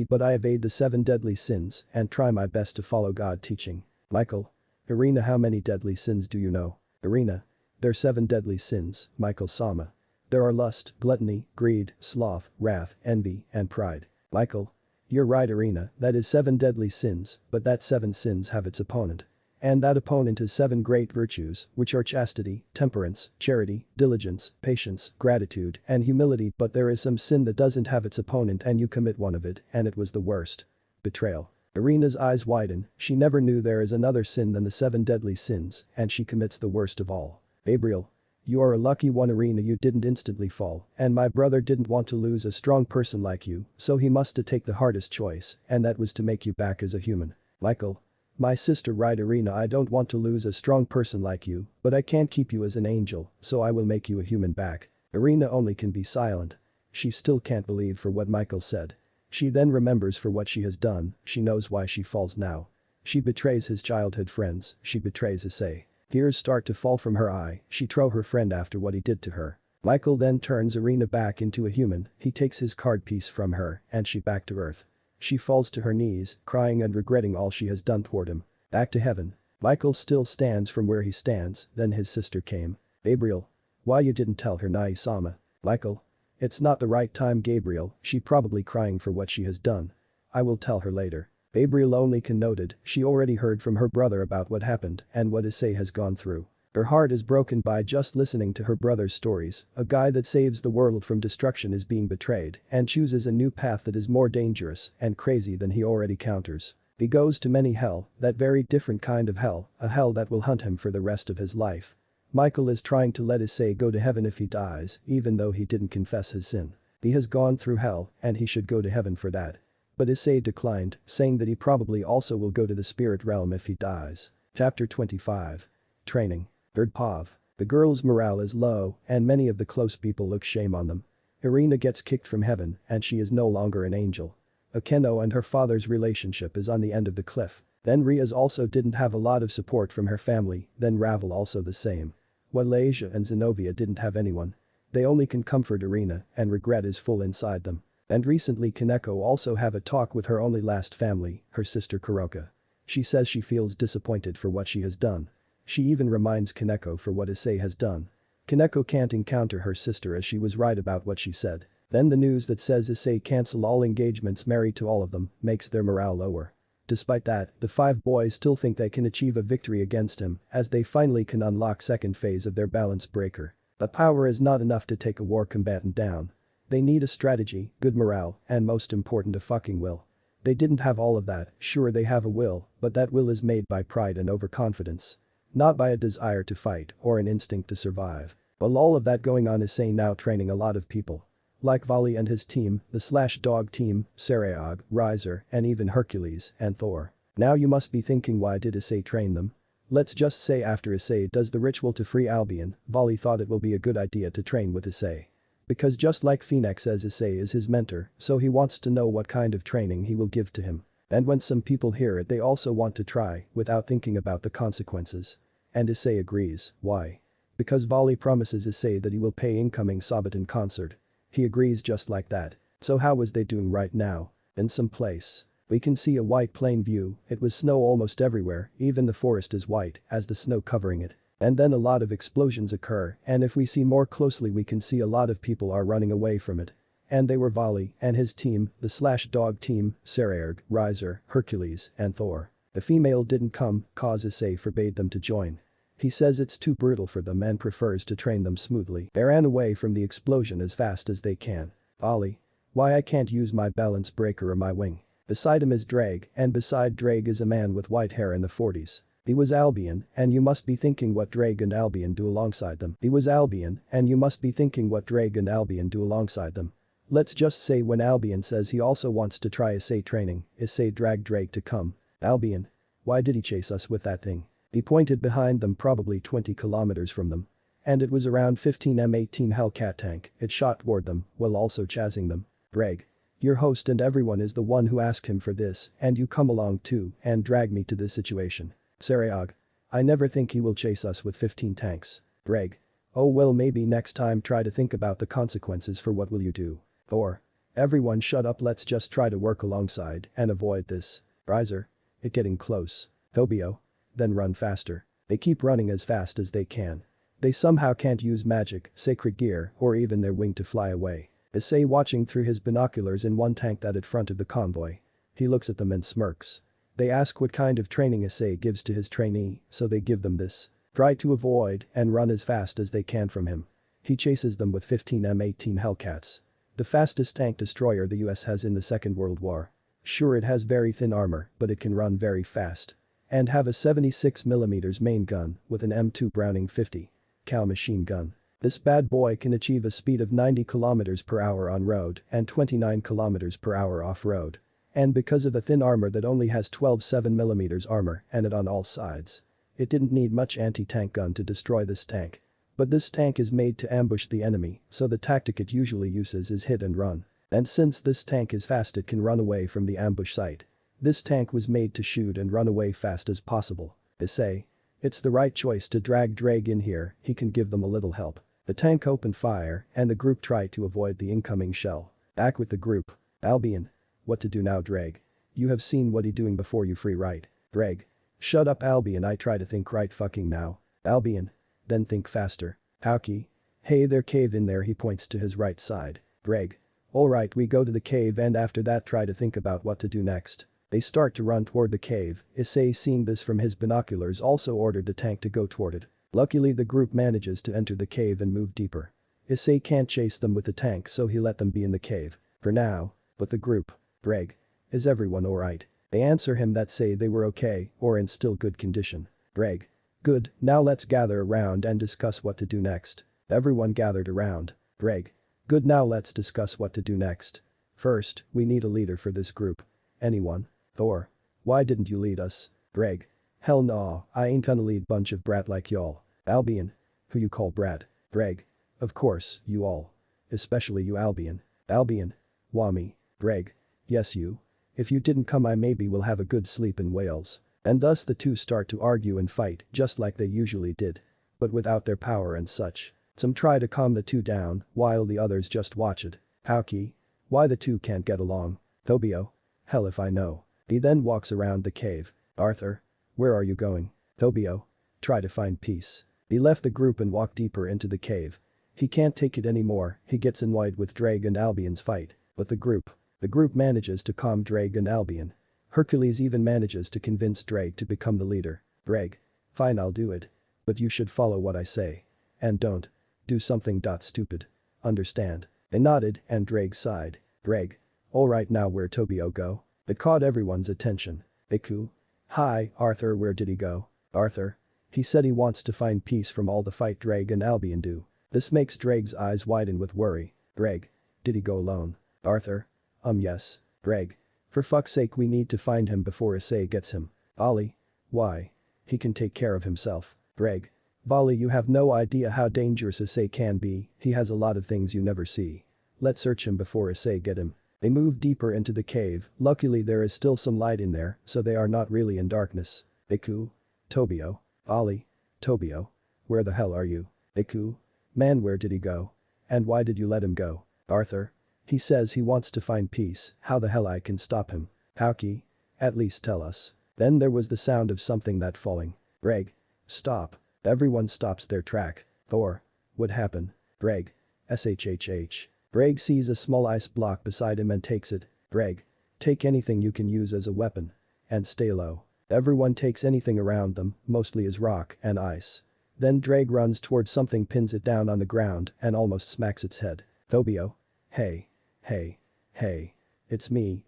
But I evade the 7 deadly sins and try my best to follow God teaching. Michael. Irina, how many deadly sins do you know? Irina. There are 7 deadly sins, Michael-sama. There are lust, gluttony, greed, sloth, wrath, envy, and pride. Michael. You're right, Irina, that is 7 deadly sins, but that 7 sins have its opponent. And that opponent is 7 great virtues, which are chastity, temperance, charity, diligence, patience, gratitude, and humility, but there is some sin that doesn't have its opponent and you commit one of it, and it was the worst. Betrayal. Irina's eyes widen, she never knew there is another sin than the 7 deadly sins, and she commits the worst of all. Gabriel. You are a lucky one, Irina, you didn't instantly fall, and my brother didn't want to lose a strong person like you, so he must take the hardest choice, and that was to make you back as a human. Michael. My sister, right, Irina, I don't want to lose a strong person like you, but I can't keep you as an angel, so I will make you a human back. Irina only can be silent. She still can't believe for what Michael said. She then remembers for what she has done, she knows why she falls now. She betrays his childhood friends, she betrays Issei. Tears start to fall from her eye, she throws her friend after what he did to her. Michael then turns Irina back into a human, he takes his card piece from her, and she back to earth. She falls to her knees, crying and regretting all she has done toward him. Back to heaven. Michael still stands from where he stands, then his sister came. Gabriel. Why you didn't tell her, Nai-sama? Michael. It's not the right time, Gabriel, she probably crying for what she has done. I will tell her later. Gabriel only can noted, she already heard from her brother about what happened and what Issei has gone through. Her heart is broken by just listening to her brother's stories. A guy that saves the world from destruction is being betrayed and chooses a new path that is more dangerous and crazy than he already counters. He goes to many hell, that very different kind of hell, a hell that will hunt him for the rest of his life. Michael is trying to let Issei go to heaven if he dies, even though he didn't confess his sin. He has gone through hell and he should go to heaven for that. But Issei declined, saying that he probably also will go to the spirit realm if he dies. Chapter 25. Training. Third Pav. The girl's morale is low and many of the close people look shame on them. Irina gets kicked from heaven and she is no longer an angel. Akeno and her father's relationship is on the end of the cliff. Then Rias also didn't have a lot of support from her family, then Ravel also the same. Walasia and Zenobia didn't have anyone. They only can comfort Irina and regret is full inside them. And recently Kaneko also have a talk with her only last family, her sister Kuroka. She says she feels disappointed for what she has done. She even reminds Kaneko for what Issei has done. Kaneko can't encounter her sister as she was right about what she said. Then the news that says Issei cancel all engagements married to all of them makes their morale lower. Despite that, the 5 boys still think they can achieve a victory against him as they finally can unlock second phase of their balance breaker. But power is not enough to take a war combatant down. They need a strategy, good morale, and most important a fucking will. They didn't have all of that, sure they have a will, but that will is made by pride and overconfidence. Not by a desire to fight or an instinct to survive. While all of that going on, Issei now training a lot of people. Like Vali and his team, the Dog team, Sarajevo, Riser, and even Hercules and Thor. Now you must be thinking, why did Issei train them? Let's just say after Issei does the ritual to free Albion, Vali thought it will be a good idea to train with Issei. Because just like Phoenix says Issei is his mentor, so he wants to know what kind of training he will give to him. And when some people hear it, they also want to try without thinking about the consequences. And Issei agrees. Why? Because Vali promises Issei that he will pay incoming Sabaton concert. He agrees just like that. So how was they doing right now? In some place. We can see a white plain view, it was snow almost everywhere, even the forest is white as the snow covering it. And then a lot of explosions occur, and if we see more closely we can see a lot of people are running away from it. And they were Volley and his team, the Slash Dog team, Saraerg, Riser, Hercules, and Thor. The female didn't come cause Issei forbade them to join. He says it's too brutal for them and prefers to train them smoothly. They ran away from the explosion as fast as they can. Volley. Why I can't use my balance breaker or my wing. Beside him is Ddraig, and beside Ddraig is a man with white hair in the 40s. He was Albion, and you must be thinking what Ddraig and Albion do alongside them. He was Albion, and you must be thinking what Ddraig and Albion do alongside them. Let's just say when Albion says he also wants to try Issei training, Issei dragged Ddraig to come. Albion. Why did he chase us with that thing? He pointed behind them probably 20 kilometers from them. And it was around 15 M18 Hellcat tank, it shot toward them, while also chasing them. Ddraig. Your host and everyone is the one who asked him for this, and you come along too and drag me to this situation. Saraeog. I never think he will chase us with 15 tanks. Ddraig. Oh well, maybe next time try to think about the consequences for what will you do. Thor. Everyone shut up, let's just try to work alongside and avoid this. Riser. It getting close. Tobio. Then run faster. They keep running as fast as they can. They somehow can't use magic, sacred gear, or even their wing to fly away. Issei watching through his binoculars in one tank that at front of the convoy. He looks at them and smirks. They ask what kind of training Issei gives to his trainee, so they give them this. Try to avoid and run as fast as they can from him. He chases them with 15 M18 Hellcats. The fastest tank destroyer the US has in the Second World War. Sure, it has very thin armor, but it can run very fast. And have a 76mm main gun with an M2 Browning 50 cal machine gun. This bad boy can achieve a speed of 90 km per hour on road and 29 km per hour off-road. And because of the thin armor that only has 12 7mm armor and it on all sides. It didn't need much anti-tank gun to destroy this tank. But this tank is made to ambush the enemy, so the tactic it usually uses is hit and run. And since this tank is fast, it can run away from the ambush site. This tank was made to shoot and run away fast as possible. Issei. It's the right choice to drag Ddraig in here, he can give them a little help. The tank opened fire and the group tried to avoid the incoming shell. Back with the group. Albion. What to do now, Ddraig? You have seen what he doing before, you free, right? Ddraig. Shut up, Albion, I try to think right fucking now. Albion. Then think faster. Howkey. Hey there, cave in there, he points to his right side. Ddraig. Alright, we go to the cave and after that try to think about what to do next. They start to run toward the cave. Issei, seeing this from his binoculars, also ordered the tank to go toward it. Luckily the group manages to enter the cave and move deeper. Issei can't chase them with the tank, so he let them be in the cave. For now. But the group. Ddraig. Is everyone alright? They answer him that say they were okay or in still good condition. Ddraig. Good, now let's gather around and discuss what to do next. Everyone gathered around. Ddraig. Good, now let's discuss what to do next. First, we need a leader for this group. Anyone? Thor. Why didn't you lead us? Ddraig. Hell nah, I ain't gonna lead bunch of brat like y'all. Albion. Who you call brat? Ddraig. Of course, you all. Especially you, Albion. Albion. Wami. Ddraig. Yes, you. If you didn't come, I maybe will have a good sleep in Wales. And thus the two start to argue and fight just like they usually did. But without their power and such. Some try to calm the two down while the others just watch it. Howkey. Why the two can't get along? Tobio. Hell if I know. He then walks around the cave. Arthur. Where are you going? Tobio. Try to find peace. He left the group and walked deeper into the cave. He can't take it anymore, he gets annoyed with Ddraig and Albion's fight. But the group manages to calm Ddraig and Albion. Hercules even manages to convince Ddraig to become the leader. Ddraig. Fine, I'll do it. But you should follow what I say. And don't do something stupid. Understand? They nodded and Ddraig sighed. Ddraig. Alright, now where Tobio go? It caught everyone's attention. Iku. Hi, Arthur, where did he go? Arthur. He said he wants to find peace from all the fight Ddraig and Albion do. This makes Draig's eyes widen with worry. Ddraig. Did he go alone? Arthur. Yes. Ddraig. For fuck's sake, we need to find him before Issei gets him. Ollie. Why? He can take care of himself. Ddraig. Volley, you have no idea how dangerous Issei can be, he has a lot of things you never see. Let's search him before Issei get him. They move deeper into the cave, luckily there is still some light in there, so they are not really in darkness. Iku. Tobio. Ollie. Tobio. Where the hell are you? Iku. Man, where did he go? And why did you let him go? Arthur. He says he wants to find peace, how the hell I can stop him? Howkey. At least tell us. Then there was the sound of something that falling. Ddraig. Stop. Everyone stops their track. Thor. What happened? Ddraig. SHHH. Ddraig sees a small ice block beside him and takes it. Ddraig. Take anything you can use as a weapon. And stay low. Everyone takes anything around them, mostly as rock and ice. Then Ddraig runs towards something, pins it down on the ground and almost smacks its head. Tobio. Hey. Hey. Hey. It's me.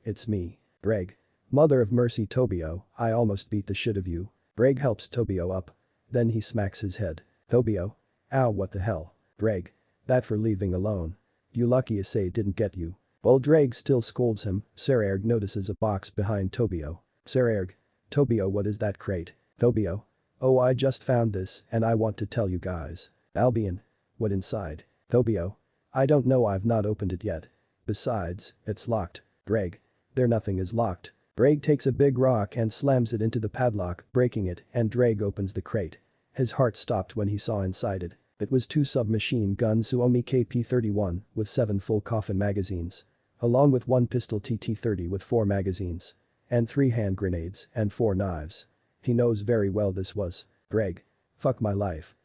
Ddraig. Mother of mercy Tobio, I almost beat the shit of you. Ddraig helps Tobio up. Then he smacks his head. Tobio. Ow, what the hell. Ddraig. That for leaving alone. You lucky Issei didn't get you. While Ddraig still scolds him, Ddraig notices a box behind Tobio. Ddraig. Tobio, what is that crate? Tobio. Oh, I just found this and I want to tell you guys. Albion. What inside? Tobio. I don't know, I've not opened it yet. Besides, it's locked. Ddraig. There nothing is locked. Ddraig takes a big rock and slams it into the padlock, breaking it, and Ddraig opens the crate. His heart stopped when he saw inside it. It was 2 submachine gun Suomi KP-31 with 7 full coffin magazines. Along with 1 pistol TT-30 with 4 magazines. And 3 hand grenades and 4 knives. He knows very well this was. Ddraig. Fuck my life.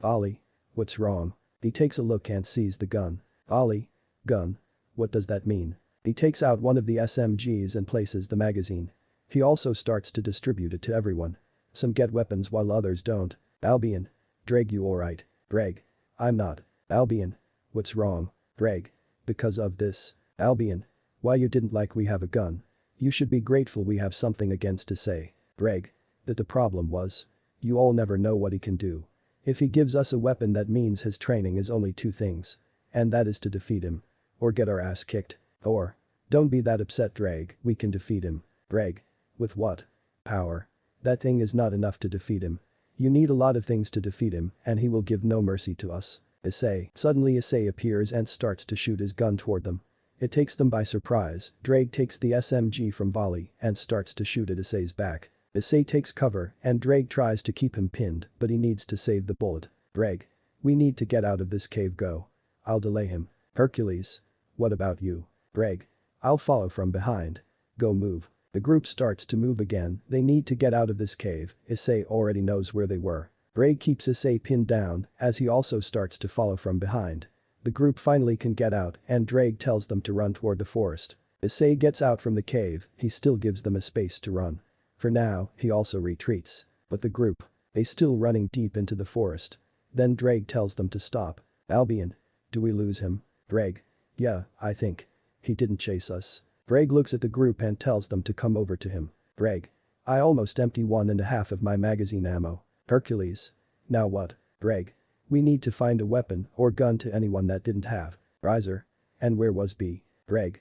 Ollie. What's wrong? He takes a look and sees the gun. Ollie. Gun. What does that mean? He takes out one of the SMGs and places the magazine. He also starts to distribute it to everyone. Some get weapons while others don't. Albion. Ddraig, you alright? Ddraig. I'm not. Albion. What's wrong? Ddraig. Because of this. Albion. Why you didn't like we have a gun? You should be grateful we have something against Issei. Ddraig. That the problem was. You all never know what he can do. If he gives us a weapon, that means his training is only 2 things. And that is to defeat him. Or get our ass kicked. Or. Don't be that upset Ddraig, we can defeat him. Ddraig. With what? Power. That thing is not enough to defeat him. You need a lot of things to defeat him and he will give no mercy to us. Issei. Suddenly Issei appears and starts to shoot his gun toward them. It takes them by surprise. Ddraig takes the SMG from volley and starts to shoot at Issei's back. Issei takes cover and Ddraig tries to keep him pinned, but he needs to save the bullet. Ddraig. We need to get out of this cave, go. I'll delay him. Hercules. What about you? Ddraig. I'll follow from behind. Go move. The group starts to move again, they need to get out of this cave, Issei already knows where they were. Ddraig keeps Issei pinned down as he also starts to follow from behind. The group finally can get out and Ddraig tells them to run toward the forest. Issei gets out from the cave, he still gives them a space to run. For now, he also retreats. But the group, they still running deep into the forest. Then Ddraig tells them to stop. Albion. Do we lose him? Ddraig. Yeah, I think. He didn't chase us. Ddraig looks at the group and tells them to come over to him. Ddraig. I almost empty 1.5 of my magazine ammo. Hercules. Now what? Ddraig. We need to find a weapon or gun to anyone that didn't have. Riser. And where was B? Ddraig.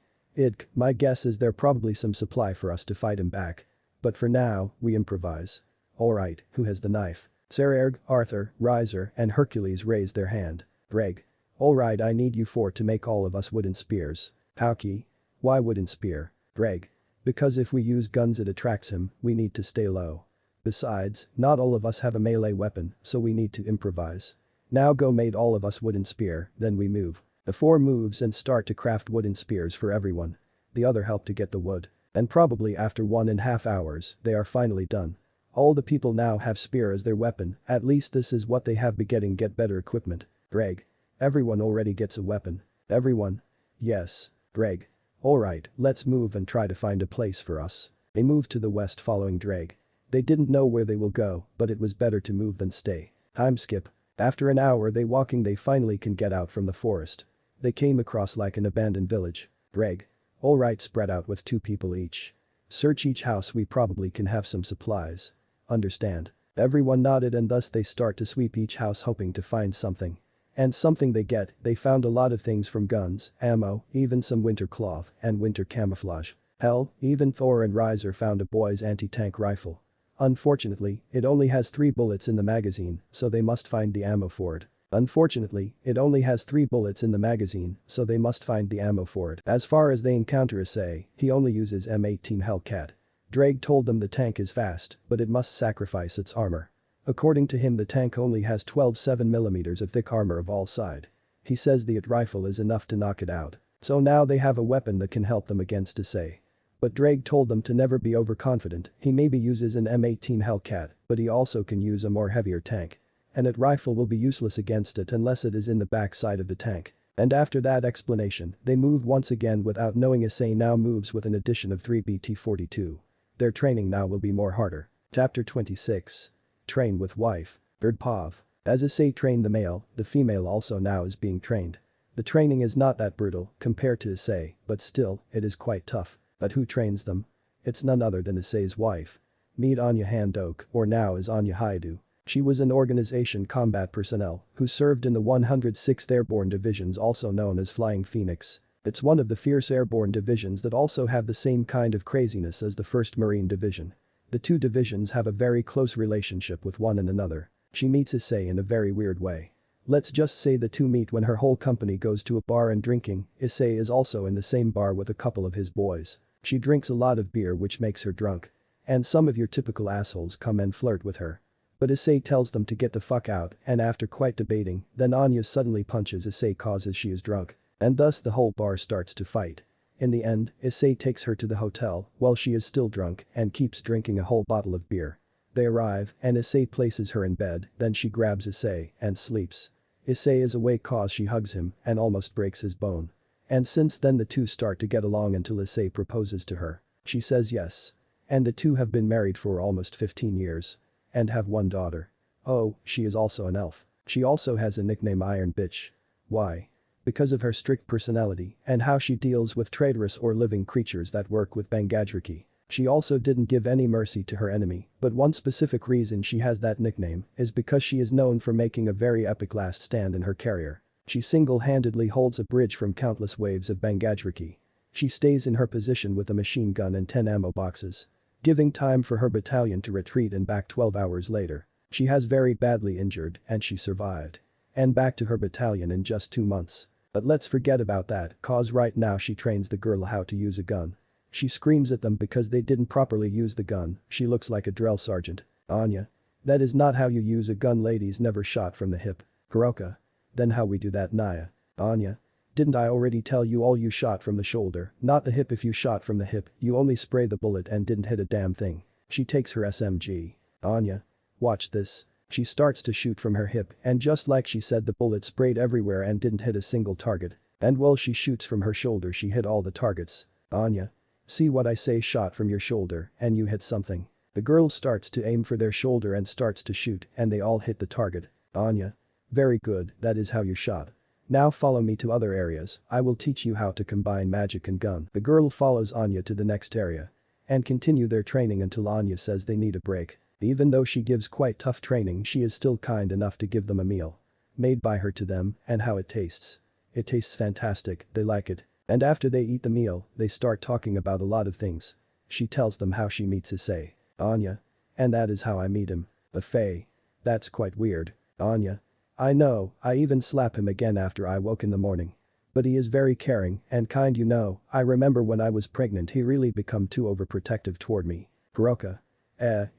My guess is there probably some supply for us to fight him back. But for now, we improvise. Alright, who has the knife? Ddraig, Arthur, Riser and Hercules raise their hand. Ddraig. Alright, I need you 4 to make all of us wooden spears. Pauki. Why wooden spear? Ddraig. Because if we use guns it attracts him, we need to stay low. Besides, not all of us have a melee weapon, so we need to improvise. Now go made all of us wooden spear, then we move. The 4 moves and start to craft wooden spears for everyone. The other help to get the wood. And probably after 1.5 hours, they are finally done. All the people now have spear as their weapon, at least this is what they have been getting, get better equipment. Ddraig. Everyone already gets a weapon. Everyone? Yes. Ddraig. Alright, let's move and try to find a place for us. They move to the west following Ddraig. They didn't know where they will go, but it was better to move than stay. Time skip. After an hour they walking they finally can get out from the forest. They came across like an abandoned village. Ddraig. Alright, spread out with 2 people each. Search each house, we probably can have some supplies. Understand. Everyone nodded and thus they start to sweep each house hoping to find something. And something they get, they found a lot of things from guns, ammo, even some winter cloth and winter camouflage. Hell, even Thor and Riser found a boy's anti-tank rifle. Unfortunately, it only has 3 bullets in the magazine, so they must find the ammo for it. Unfortunately, it only has 3 bullets in the magazine, so they must find the ammo for it. As far as they encounter Issei, he only uses M18 Hellcat. Ddraig told them the tank is fast, but it must sacrifice its armor. According to him the tank only has 12 7mm of thick armor of all side. He says the rifle is enough to knock it out. So now they have a weapon that can help them against Issei. But Ddraig told them to never be overconfident, he maybe uses an M18 Hellcat, but he also can use a more heavier tank. And that rifle will be useless against it unless it is in the back side of the tank. And after that explanation, they move once again without knowing Issei now moves with an addition of 3BT42. Their training now will be more harder. Chapter 26. Train with wife. Ddrg. As Issei trained the male, the female also now is being trained. The training is not that brutal compared to Issei, but still, it is quite tough. But who trains them? It's none other than Issei's wife. Meet Anya Handok, or now as Issei Hyoudou. She was an organization combat personnel who served in the 106th Airborne Divisions, also known as Flying Phoenix. It's one of the fierce airborne divisions that also have the same kind of craziness as the 1st Marine Division. The two divisions have a very close relationship with one another. She meets Issei in a very weird way. Let's just say the two meet when her whole company goes to a bar and drinking. Issei is also in the same bar with a couple of his boys. She drinks a lot of beer, which makes her drunk. And some of your typical assholes come and flirt with her. But Issei tells them to get the fuck out, and after quite debating, then Anya suddenly punches Issei causes she is drunk. And thus the whole bar starts to fight. In the end, Issei takes her to the hotel while she is still drunk and keeps drinking a whole bottle of beer. They arrive and Issei places her in bed, then she grabs Issei and sleeps. Issei is awake cause she hugs him and almost breaks his bone. And since then the two start to get along until Issei proposes to her. She says yes. And the two have been married for almost 15 years. And have one daughter. Oh, she is also an elf. She also has a nickname Iron Bitch. Why? Because of her strict personality and how she deals with traitorous or living creatures that work with Bangadriki. She also didn't give any mercy to her enemy, but one specific reason she has that nickname is because she is known for making a very epic last stand in her career. She single-handedly holds a bridge from countless waves of Bangadriki. She stays in her position with a machine gun and 10 ammo boxes. Giving time for her battalion to retreat and back 12 hours later. She has very badly injured and she survived. And back to her battalion in just 2 months. But let's forget about that cause right now she trains the girl how to use a gun. She screams at them because they didn't properly use the gun. She looks like a drill sergeant. Anya. That is not how you use a gun, ladies, never shot from the hip. Hiroka. Then how we do that, Naya? Anya. Didn't I already tell you all you shot from the shoulder, not the hip? If you shot from the hip, you only spray the bullet and didn't hit a damn thing. She takes her SMG. Anya. Watch this. She starts to shoot from her hip and just like she said the bullet sprayed everywhere and didn't hit a single target. And while she shoots from her shoulder she hit all the targets. Anya. See what I say, shot from your shoulder and you hit something. The girl starts to aim for their shoulder and starts to shoot and they all hit the target. Anya. Very good, that is how you shot. Now follow me to other areas, I will teach you how to combine magic and gun. The girl follows Anya to the next area. And continue their training until Anya says they need a break. Even though she gives quite tough training she is still kind enough to give them a meal. Made by her to them and how it tastes. It tastes fantastic, they like it. And after they eat the meal, they start talking about a lot of things. She tells them how she meets Issei. Anya. And that is how I meet him. A fae. That's quite weird. Anya. I know, I even slap him again after I woke in the morning. But he is very caring and kind, you know. I remember when I was pregnant he really become too overprotective toward me. Hiroka.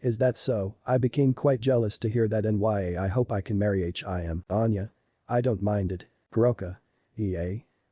Is that so? I became quite jealous to hear that. NYA, I hope I can marry him. Anya. I don't mind it. Hiroka.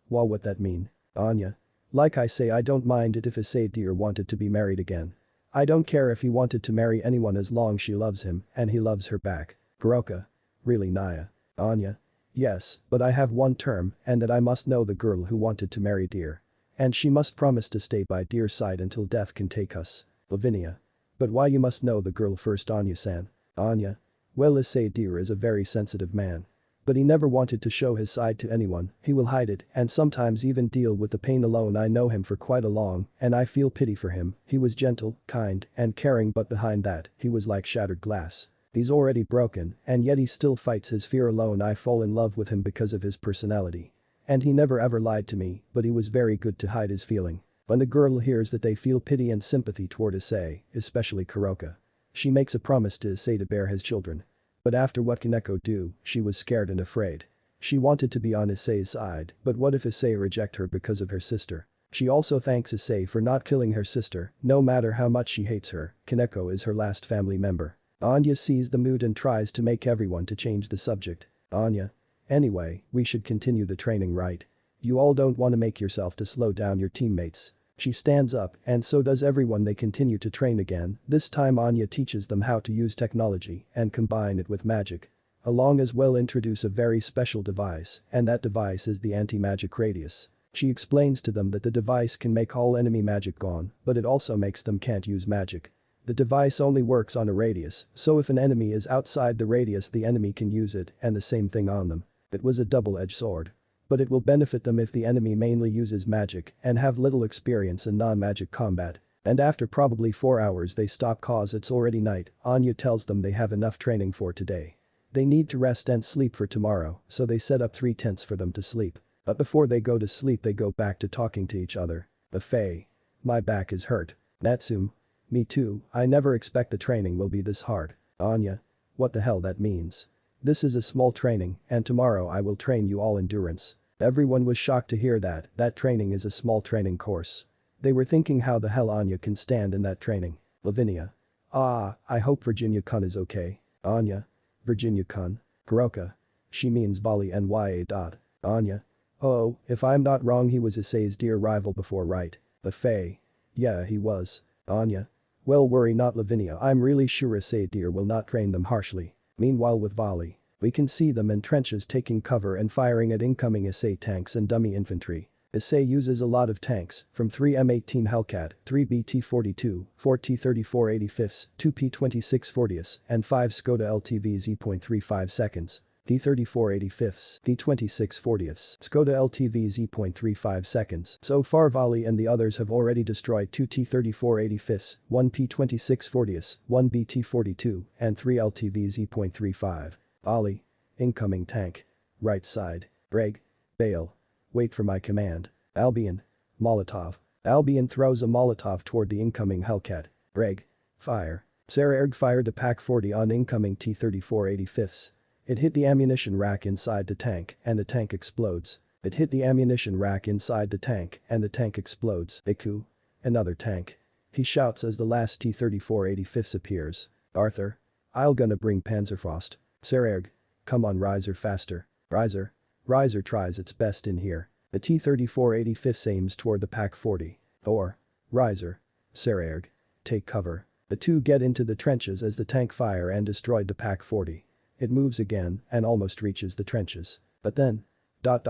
Well, what that mean? Anya. Like I say, I don't mind it if Issei dear wanted to be married again. I don't care if he wanted to marry anyone as long she loves him and he loves her back. Hiroka. Really, Naya? Anya. Yes, but I have one term and that I must know the girl who wanted to marry dear. And she must promise to stay by dear's side until death can take us. Lavinia. But why you must know the girl first, Anya-san? Anya. Well, Issei dear is a very sensitive man. But he never wanted to show his side to anyone, he will hide it and sometimes even deal with the pain alone. I know him for quite a long and I feel pity for him. He was gentle, kind and caring, but behind that, he was like shattered glass. He's already broken and yet he still fights his fear alone. I fall in love with him because of his personality. And he never ever lied to me, but he was very good to hide his feeling. When the girl hears that they feel pity and sympathy toward Issei, especially Hiroka. She makes a promise to Issei to bear his children. But after what Kaneko do, she was scared and afraid. She wanted to be on Issei's side, but what if Issei reject her because of her sister? She also thanks Issei for not killing her sister, no matter how much she hates her. Kaneko is her last family member. Anya sees the mood and tries to make everyone to change the subject. Anya. Anyway, we should continue the training, right? You all don't want to make yourself to slow down your teammates. She stands up and so does everyone. They continue to train again. This time Anya teaches them how to use technology and combine it with magic. Along as well introduce a very special device, and that device is the anti-magic radius. She explains to them that the device can make all enemy magic gone, but it also makes them can't use magic. The device only works on a radius, so if an enemy is outside the radius the enemy can use it and the same thing on them. It was a double-edged sword. But it will benefit them if the enemy mainly uses magic and have little experience in non-magic combat. And after probably 4 hours they stop cause it's already night. Anya tells them they have enough training for today. They need to rest and sleep for tomorrow, so they set up 3 tents for them to sleep. But before they go to sleep they go back to talking to each other. The Fae. My back is hurt. Natsume. Me too, I never expect the training will be this hard. Anya. What the hell that means? This is a small training, and tomorrow I will train you all endurance. Everyone was shocked to hear that training is a small training course. They were thinking how the hell Anya can stand in that training. Lavinia. Ah, I hope Virginia-kun is okay. Anya. Virginia-kun. Hiroka. She means Bali nya. Anya. Oh, if I'm not wrong he was Issei's dear rival before, right? The Fae. Yeah, he was. Anya. Well, worry not, Lavinia, I'm really sure Issei dear will not train them harshly. Meanwhile with Vali. We can see them in trenches taking cover and firing at incoming Issei tanks and dummy infantry. Issei uses a lot of tanks, from 3 M18 Hellcat, 3 BT-42, 4 T-34-85s, 2 P-26-40s, and 5 Skoda LTVs E.35 seconds. T-34-85s, T-26-40s, Skoda LTVs E.35 seconds. So far Vali and the others have already destroyed 2 T-34-85s, 1 P-26-40s, 1 BT-42, and 3 LTVs E.35. Ali. Incoming tank. Right side. Ddraig. Bail. Wait for my command. Albion. Molotov. Albion throws a Molotov toward the incoming Hellcat. Ddraig. Fire. Sarerg fired the Pak-40 on incoming T-34-85s. It hit the ammunition rack inside the tank and the tank explodes. It hit the ammunition rack inside the tank and the tank explodes. Iku. Another tank. He shouts as the last T-34-85s appears. Arthur. I'll gonna bring Panzerfaust. Sarerg. Come on Riser faster. Riser. Riser tries its best in here. The T-34-85 aims toward the Pak-40. Or. Riser. Sarerg. Take cover. The two get into the trenches as the tank fire and destroyed the Pak-40. It moves again and almost reaches the trenches. But then. Back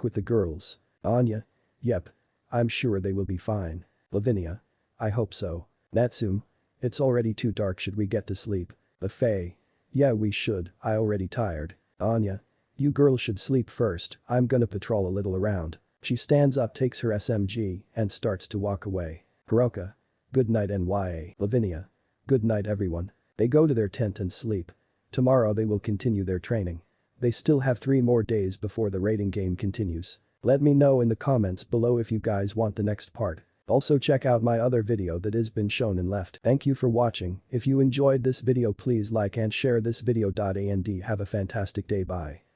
with the girls. Anya. Yep. I'm sure they will be fine. Lavinia. I hope so. Natsume. It's already too dark, should we get to sleep? The Fae. Yeah, we should, I already tired. Anya. You girls should sleep first, I'm gonna patrol a little around. She stands up, takes her SMG, and starts to walk away. Hiroka. Good night nya. Lavinia. Good night everyone. They go to their tent and sleep. Tomorrow they will continue their training. They still have 3 more days before the raiding game continues. Let me know in the comments below if you guys want the next part. Also check out my other video that has been shown and left. Thank you for watching. If you enjoyed this video please like and share this video. And have a fantastic day. Bye.